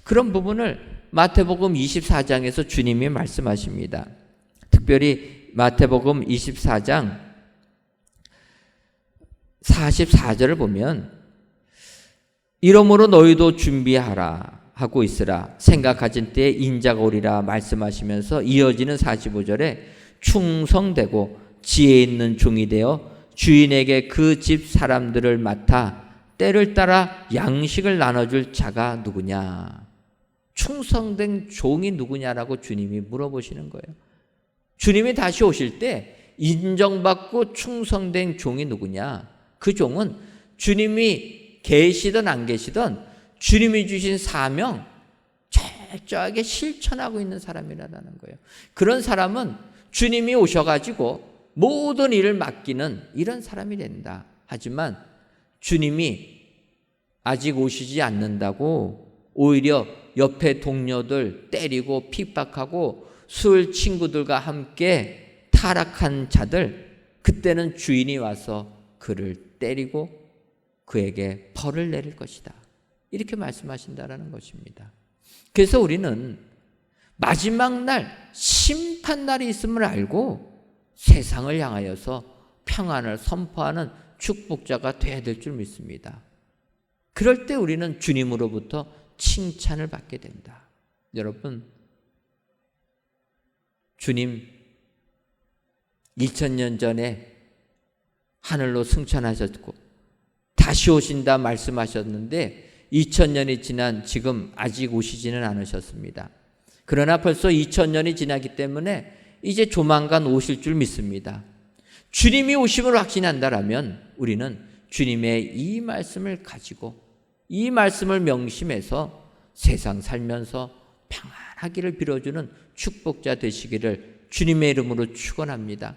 Speaker 5: 그런 부분을 마태복음 24장에서 주님이 말씀하십니다. 특별히 마태복음 24장 44절을 보면 이러므로 너희도 준비하라 하고 있으라 생각하신 때에 인자가 오리라 말씀하시면서 이어지는 45절에 충성되고 지혜 있는 종이 되어 주인에게 그 집 사람들을 맡아 때를 따라 양식을 나눠줄 자가 누구냐. 충성된 종이 누구냐라고 주님이 물어보시는 거예요. 주님이 다시 오실 때 인정받고 충성된 종이 누구냐. 그 종은 주님이 계시든 안 계시든 주님이 주신 사명 철저하게 실천하고 있는 사람이라는 거예요. 그런 사람은 주님이 오셔가지고 모든 일을 맡기는 이런 사람이 된다. 하지만 주님이 아직 오시지 않는다고 오히려 옆에 동료들 때리고 핍박하고 술 친구들과 함께 타락한 자들, 그때는 주인이 와서 그를 때리고 그에게 벌을 내릴 것이다. 이렇게 말씀하신다라는 것입니다. 그래서 우리는 마지막 날 심판날이 있음을 알고 세상을 향하여서 평안을 선포하는 축복자가 되어야 될 줄 믿습니다. 그럴 때 우리는 주님으로부터 칭찬을 받게 된다. 여러분, 주님 2000년 전에 하늘로 승천하셨고 다시 오신다 말씀하셨는데 2000년이 지난 지금 아직 오시지는 않으셨습니다. 그러나 벌써 2000년이 지나기 때문에 이제 조만간 오실 줄 믿습니다. 주님이 오심을 확신한다라면 우리는 주님의 이 말씀을 가지고 이 말씀을 명심해서 세상 살면서 평안하기를 빌어주는 축복자 되시기를 주님의 이름으로 축원합니다.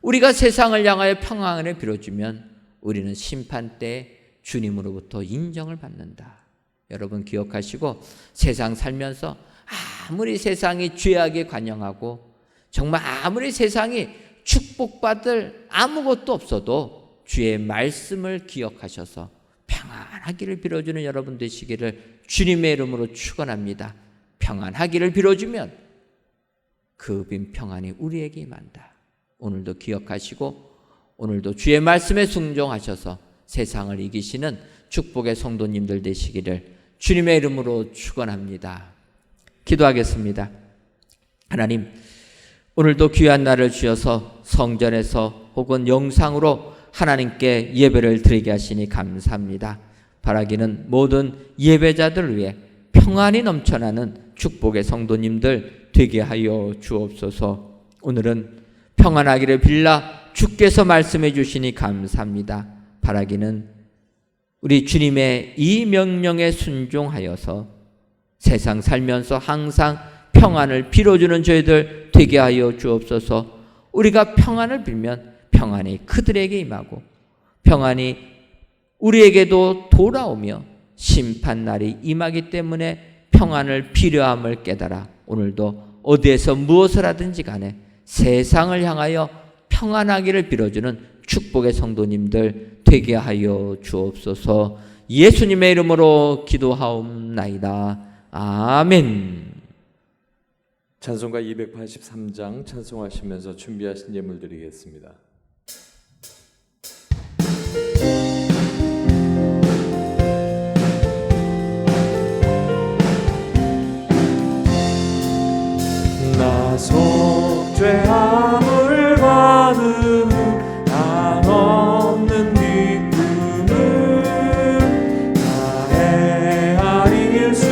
Speaker 5: 우리가 세상을 향하여 평안을 빌어주면 우리는 심판 때 주님으로부터 인정을 받는다. 여러분 기억하시고 세상 살면서 아무리 세상이 죄악에 관영하고 정말 아무리 세상이 축복받을 아무것도 없어도 주의 말씀을 기억하셔서 평안하기를 빌어주는 여러분 되시기를 주님의 이름으로 축원합니다. 평안하기를 빌어주면 그 평안이 우리에게 임한다. 오늘도 기억하시고 오늘도 주의 말씀에 순종하셔서 세상을 이기시는 축복의 성도님들 되시기를 주님의 이름으로 축원합니다. 기도하겠습니다. 하나님, 오늘도 귀한 날을 주셔서 성전에서 혹은 영상으로 하나님께 예배를 드리게 하시니 감사합니다. 바라기는 모든 예배자들 위해 평안이 넘쳐나는 축복의 성도님들 되게 하여 주옵소서. 오늘은 평안하기를 빌라 주께서 말씀해 주시니 감사합니다. 바라기는 우리 주님의 이 명령에 순종하여서 세상 살면서 항상 평안을 빌어주는 저희들 되게 하여 주옵소서. 우리가 평안을 빌면 평안이 그들에게 임하고 평안이 우리에게도 돌아오며 심판날이 임하기 때문에 평안을 필요함을 깨달아 오늘도 어디에서 무엇을 하든지 간에 세상을 향하여 평안하기를 빌어주는 축복의 성도님들 되게 하여 주옵소서. 예수님의 이름으로 기도하옵나이다. 아멘.
Speaker 1: 찬송가 283장 찬송하시면서 준비하신 예물 드리겠습니다.
Speaker 3: 나 속죄함을 받은 후 한없는 기쁨을 다 헤아릴 수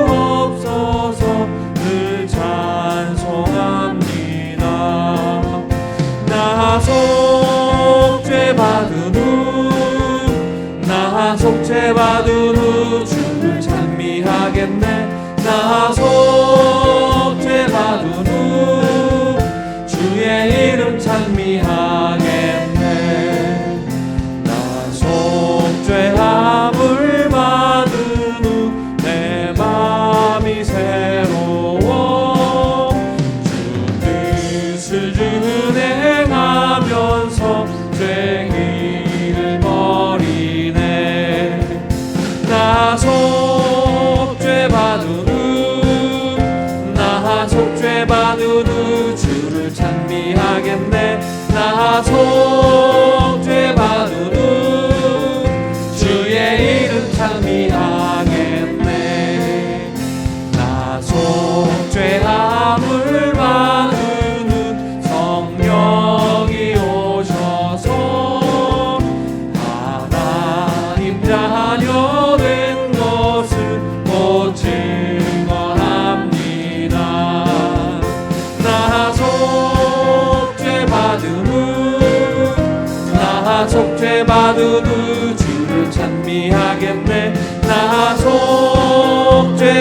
Speaker 3: 없어서 늘 찬송합니다. 나 속죄받은 후 주를 찬미하겠네. 나 속죄받은 후 주의 이름 찬미하겠네. 나 속죄함을 받은 후 내 맘이 새로워 주 뜻을 준행하면서 죄 길을 버리네. 나 속죄받은 후 주를 찬미하겠네. 나 속죄받은 후 주의 이름 찬미하겠네. 나 속죄함을 받은 후 성령이 오셔서 하나님 자녀 된 것을 못 증언합니다. 나 속죄받은 후 주를 찬미하겠네. 나 속죄받은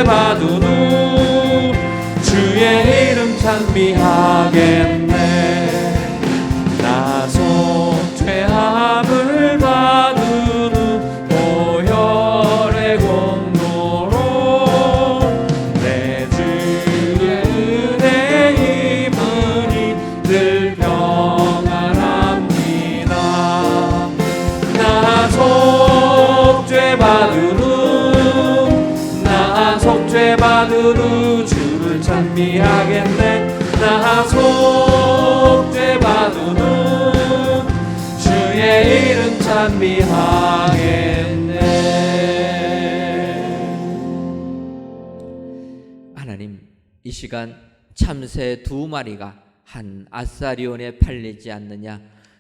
Speaker 3: 후 주의 이름 찬미하겠네. 나 속죄함을 받은 후 보혈의 공로로 내 주의 은혜 임으니 늘 평안합니다. 나 속죄받은 후 주를 찬미하겠네. 나 속죄받은 후 주의 이름 찬미하겠네.
Speaker 5: 하나님, 이 시간 참새 2마리가 한 아사리온에 팔리지 않느냐.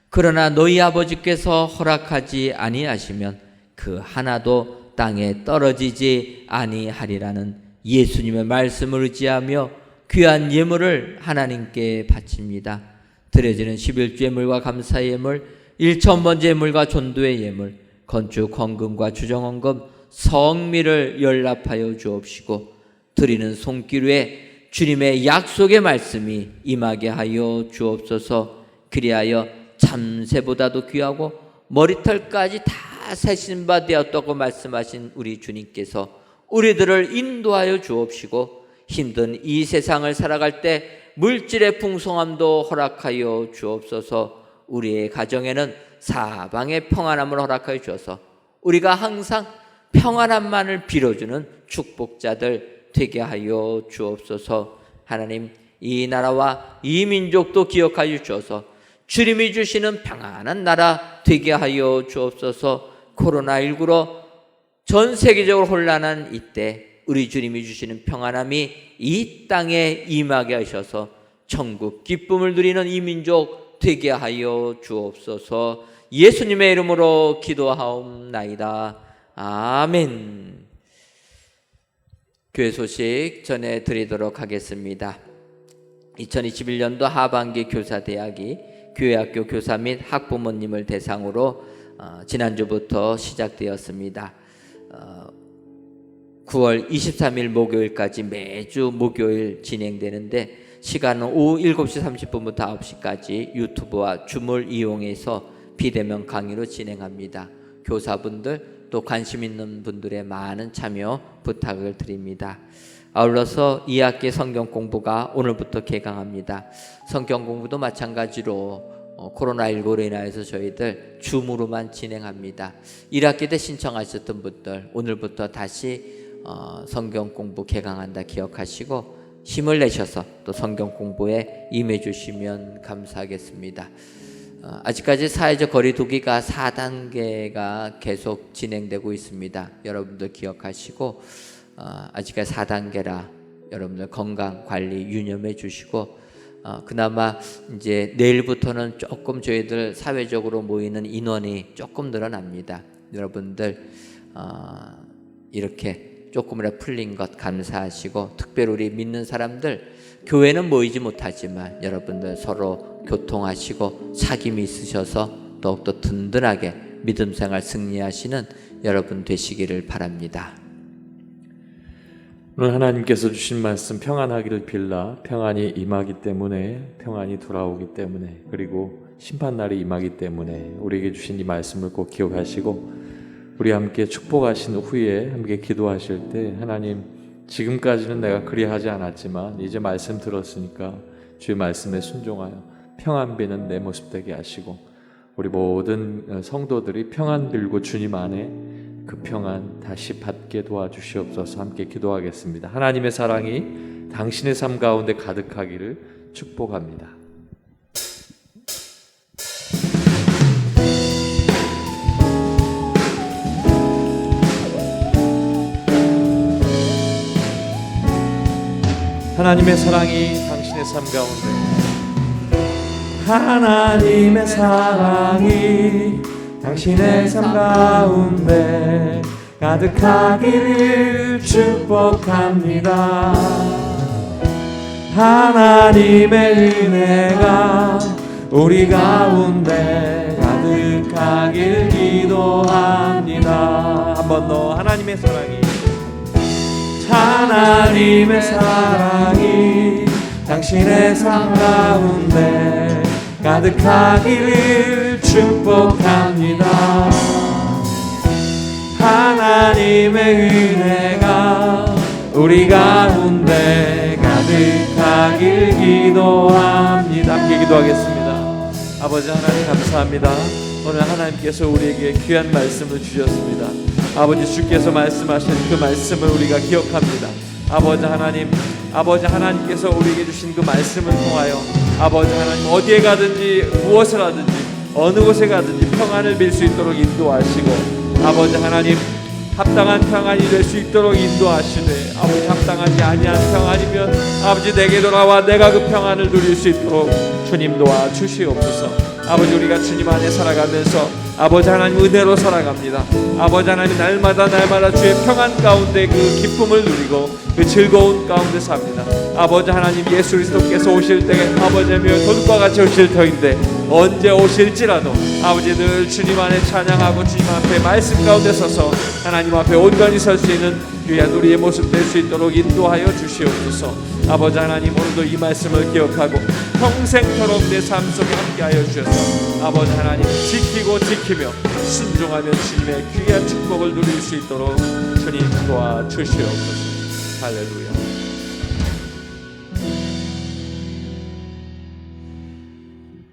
Speaker 5: 그러나 너희 아버지께서 허락하지 아니하시면 그 하나도 땅에 떨어지지 아니하리라는 예수님의 말씀을 의지하며 귀한 예물을 하나님께 바칩니다. 드려지는 11주 예물과 감사의 예물, 1,000번째 예물과 전도의 예물, 건축 헌금과 주정헌금, 성미를 연락하여 주옵시고 드리는 손길 위에 주님의 약속의 말씀이 임하게 하여 주옵소서. 그리하여 참새보다도 귀하고 머리털까지 다 세신 바 되었다고 말씀하신 우리 주님께서 우리들을 인도하여 주옵시고 힘든 이 세상을 살아갈 때 물질의 풍성함도 허락하여 주옵소서. 우리의 가정에는 사방의 평안함을 허락하여 주어서 우리가 항상 평안함만을 빌어주는 축복자들 되게 하여 주옵소서. 하나님, 이 나라와 이 민족도 기억하여 주어서 주님이 주시는 평안한 나라 되게 하여 주옵소서. 코로나19로 전 세계적으로 혼란한 이때 우리 주님이 주시는 평안함이 이 땅에 임하게 하셔서 천국 기쁨을 누리는 이 민족 되게 하여 주옵소서. 예수님의 이름으로 기도하옵나이다. 아멘. 교회 소식 전해드리도록 하겠습니다. 2021년도 하반기 교사대학이 교회학교 교사 및 학부모님을 대상으로 지난주부터 시작되었습니다. 9월 23일 목요일까지 매주 목요일 진행되는데 시간은 오후 7시 30분부터 9시까지 유튜브와 줌을 이용해서 비대면 강의로 진행합니다. 교사분들 또 관심 있는 분들의 많은 참여 부탁을 드립니다. 아울러서 2학기 성경 공부가 오늘부터 개강합니다. 성경 공부도 마찬가지로 코로나19로 인하여서 저희들 줌으로만 진행합니다. 1학기 때 신청하셨던 분들 오늘부터 다시 성경 공부 개강한다 기억하시고 힘을 내셔서 또 성경 공부에 임해 주시면 감사하겠습니다. 아직까지 사회적 거리 두기가 4단계가 계속 진행되고 있습니다. 여러분들 기억하시고 아직까지 4단계라 여러분들 건강 관리 유념해 주시고 그나마 이제 내일부터는 조금 저희들 사회적으로 모이는 인원이 조금 늘어납니다. 여러분들 이렇게 조금이라도 풀린 것 감사하시고 특별히 우리 믿는 사람들 교회는 모이지 못하지만 여러분들 서로 교통하시고 사귐이 있으셔서 더욱더 든든하게 믿음 생활 승리하시는 여러분 되시기를 바랍니다.
Speaker 1: 오늘 하나님께서 주신 말씀 평안하기를 빌라. 평안이 임하기 때문에, 평안이 돌아오기 때문에, 그리고 심판날이 임하기 때문에 우리에게 주신 이 말씀을 꼭 기억하시고 우리 함께 축복하신 후에 함께 기도하실 때 하나님, 지금까지는 내가 그리하지 않았지만 이제 말씀 들었으니까 주의 말씀에 순종하여 평안 비는 내 모습 되게 하시고 우리 모든 성도들이 평안 빌고 주님 안에 그 평안 다시 받게 도와주시옵소서. 함께 기도하겠습니다. 하나님의 사랑이 당신의 삶 가운데 가득하기를 축복합니다. 하나님의 사랑이 당신의 삶 가운데,
Speaker 3: 하나님의 사랑이 당신의 삶 가운데 가득하기를 축복합니다. 하나님의 은혜가 우리 가운데 가득하길 기도합니다. 한 번 더. 하나님의 사랑이 당신의 삶 가운데 가득하기를 축복합니다. 하나님의 은혜가 우리 가운데 가득하길 기도합니다. 함께 기도하겠습니다. 아버지 하나님 감사합니다. 오늘 하나님께서 우리에게 귀한 말씀을 주셨습니다. 아버지 주께서 말씀하신 그 말씀을 우리가 기억합니다. 아버지 하나님께서 우리에게 주신 그 말씀을 통하여 아버지 하나님 어디에 가든지 무엇을 하든지 어느 곳에 가든지 평안을 빌 수 있도록 인도하시고 아버지 하나님 합당한 평안이 될 수 있도록 인도하시되 아버지 합당하지 아니한 평안이면 아버지 내게 돌아와 내가 그 평안을 누릴 수 있도록 주님 도와주시옵소서. 아버지 우리가 주님 안에 살아가면서 아버지 하나님 은혜로 살아갑니다. 아버지 하나님 날마다 주의 평안 가운데 그 기쁨을 누리고 그 즐거운 가운데 삽니다. 아버지 하나님 예수 그리스도께서 오실 때에 아버지 하며 도둑과 같이 오실 터인데
Speaker 2: 언제 오실지라도 아버지 늘 주님 안에 찬양하고 주님 앞에 말씀 가운데 서서 하나님 앞에 온전히 설 수 있는 귀한 우리의 모습 될 수 있도록 인도하여 주시옵소서. 아버지 하나님, 오늘도 이 말씀을 기억하고 평생토록 내 삶 속에 함께하여 주셔서 아버지 하나님 지키고 지키며 순종하며 주님의 귀한 축복을 누릴 수 있도록 주님 도와주시옵소서. 할렐루야.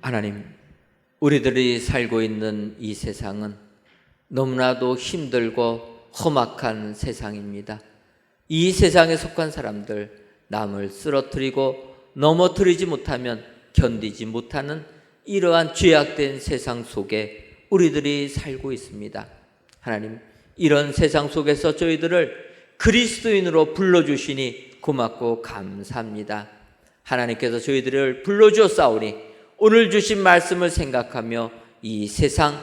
Speaker 5: 하나님, 우리들이 살고 있는 이 세상은 너무나도 힘들고 험악한 세상입니다. 이 세상에 속한 사람들, 남을 쓰러뜨리고 넘어뜨리지 못하면 견디지 못하는 이러한 죄악된 세상 속에 우리들이 살고 있습니다. 하나님, 이런 세상 속에서 저희들을 그리스도인으로 불러주시니 고맙고 감사합니다. 하나님께서 저희들을 불러주었사오니 오늘 주신 말씀을 생각하며 이 세상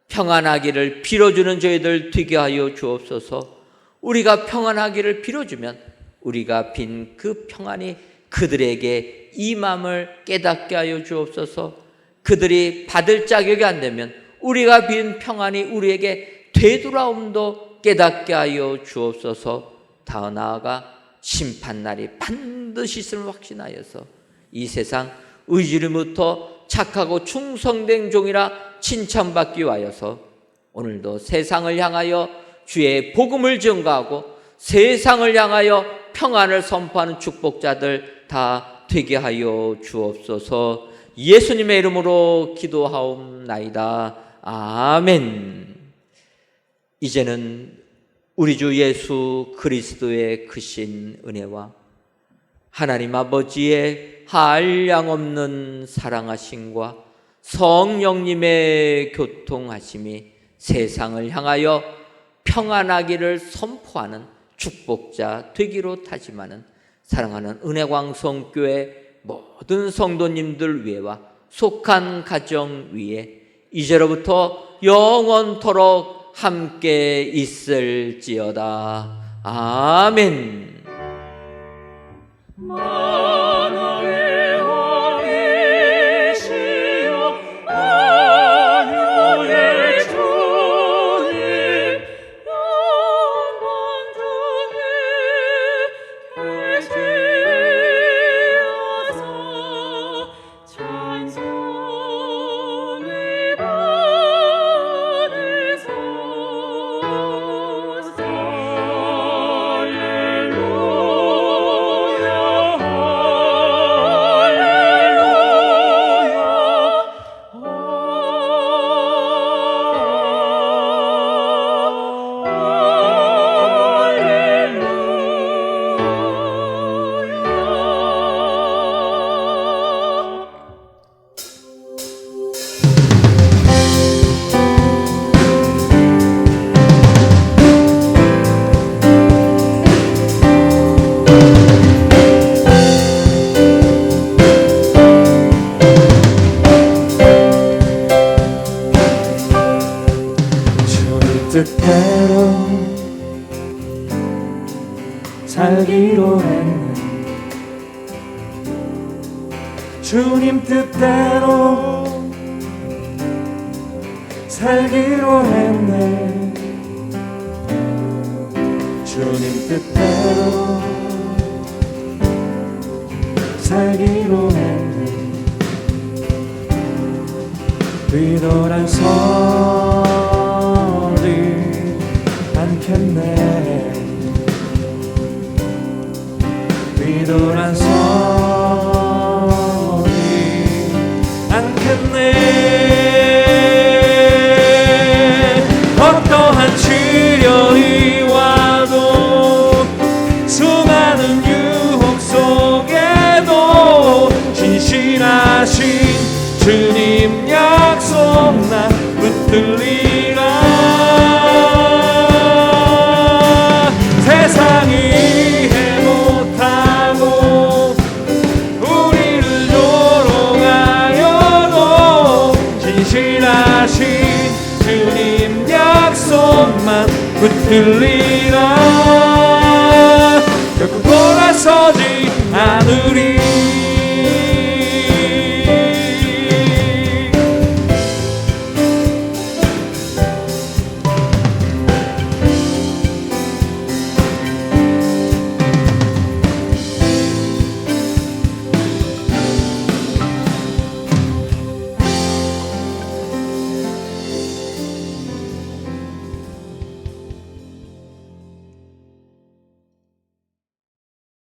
Speaker 5: 평안하기를 빌어주는 저희들 되게 하여 주옵소서. 우리가 평안하기를 빌어주면 우리가 빈 그 평안이 그들에게 임함을 깨닫게 하여 주옵소서. 그들이 받을 자격이 안 되면 우리가 빈 평안이 우리에게 되돌아옴도 깨닫게 하여 주옵소서. 더 나아가 심판날이 반드시 있음을 확신하여서 이 세상 의지로부터 착하고 충성된 종이라 칭찬받기 위하여서 오늘도 세상을 향하여 주의 복음을 전가하고 세상을 향하여 평안을 선포하는 축복자들 다 되게 하여 주옵소서. 예수님의 이름으로 기도하옵나이다. 아멘. 이제는 우리 주 예수 그리스도의 크신 은혜와 하나님 아버지의 한량없는 사랑하심과 성령님의 교통하심이 세상을 향하여 평안하기를 선포하는 축복자 되기로 다짐하는 사랑하는 은혜광성교회 모든 성도님들 위에와 속한 가정 위에 이제로부터 영원토록 함께 있을지어다. 아멘.
Speaker 4: 만왕의 왕이시여 만유의 주님 영광 중에 계시어서 찬송을 받으소서.
Speaker 3: 뜻대로 살기로 했네. 주님 뜻대로 살기로 했네. 주님 뜻대로 살기로 했네. 뒤돌아 서지 않겠네. 뒤돌아 서지 않겠네. 어떠한 시련이 와도 수많은 유혹 속에도 신실하신 주님 약속 나 붙들리라. 세상이 이해 못하고 우리를 조롱하여도 신실하신 주님 약속만 붙들리라. 결코 돌아서지 않으리.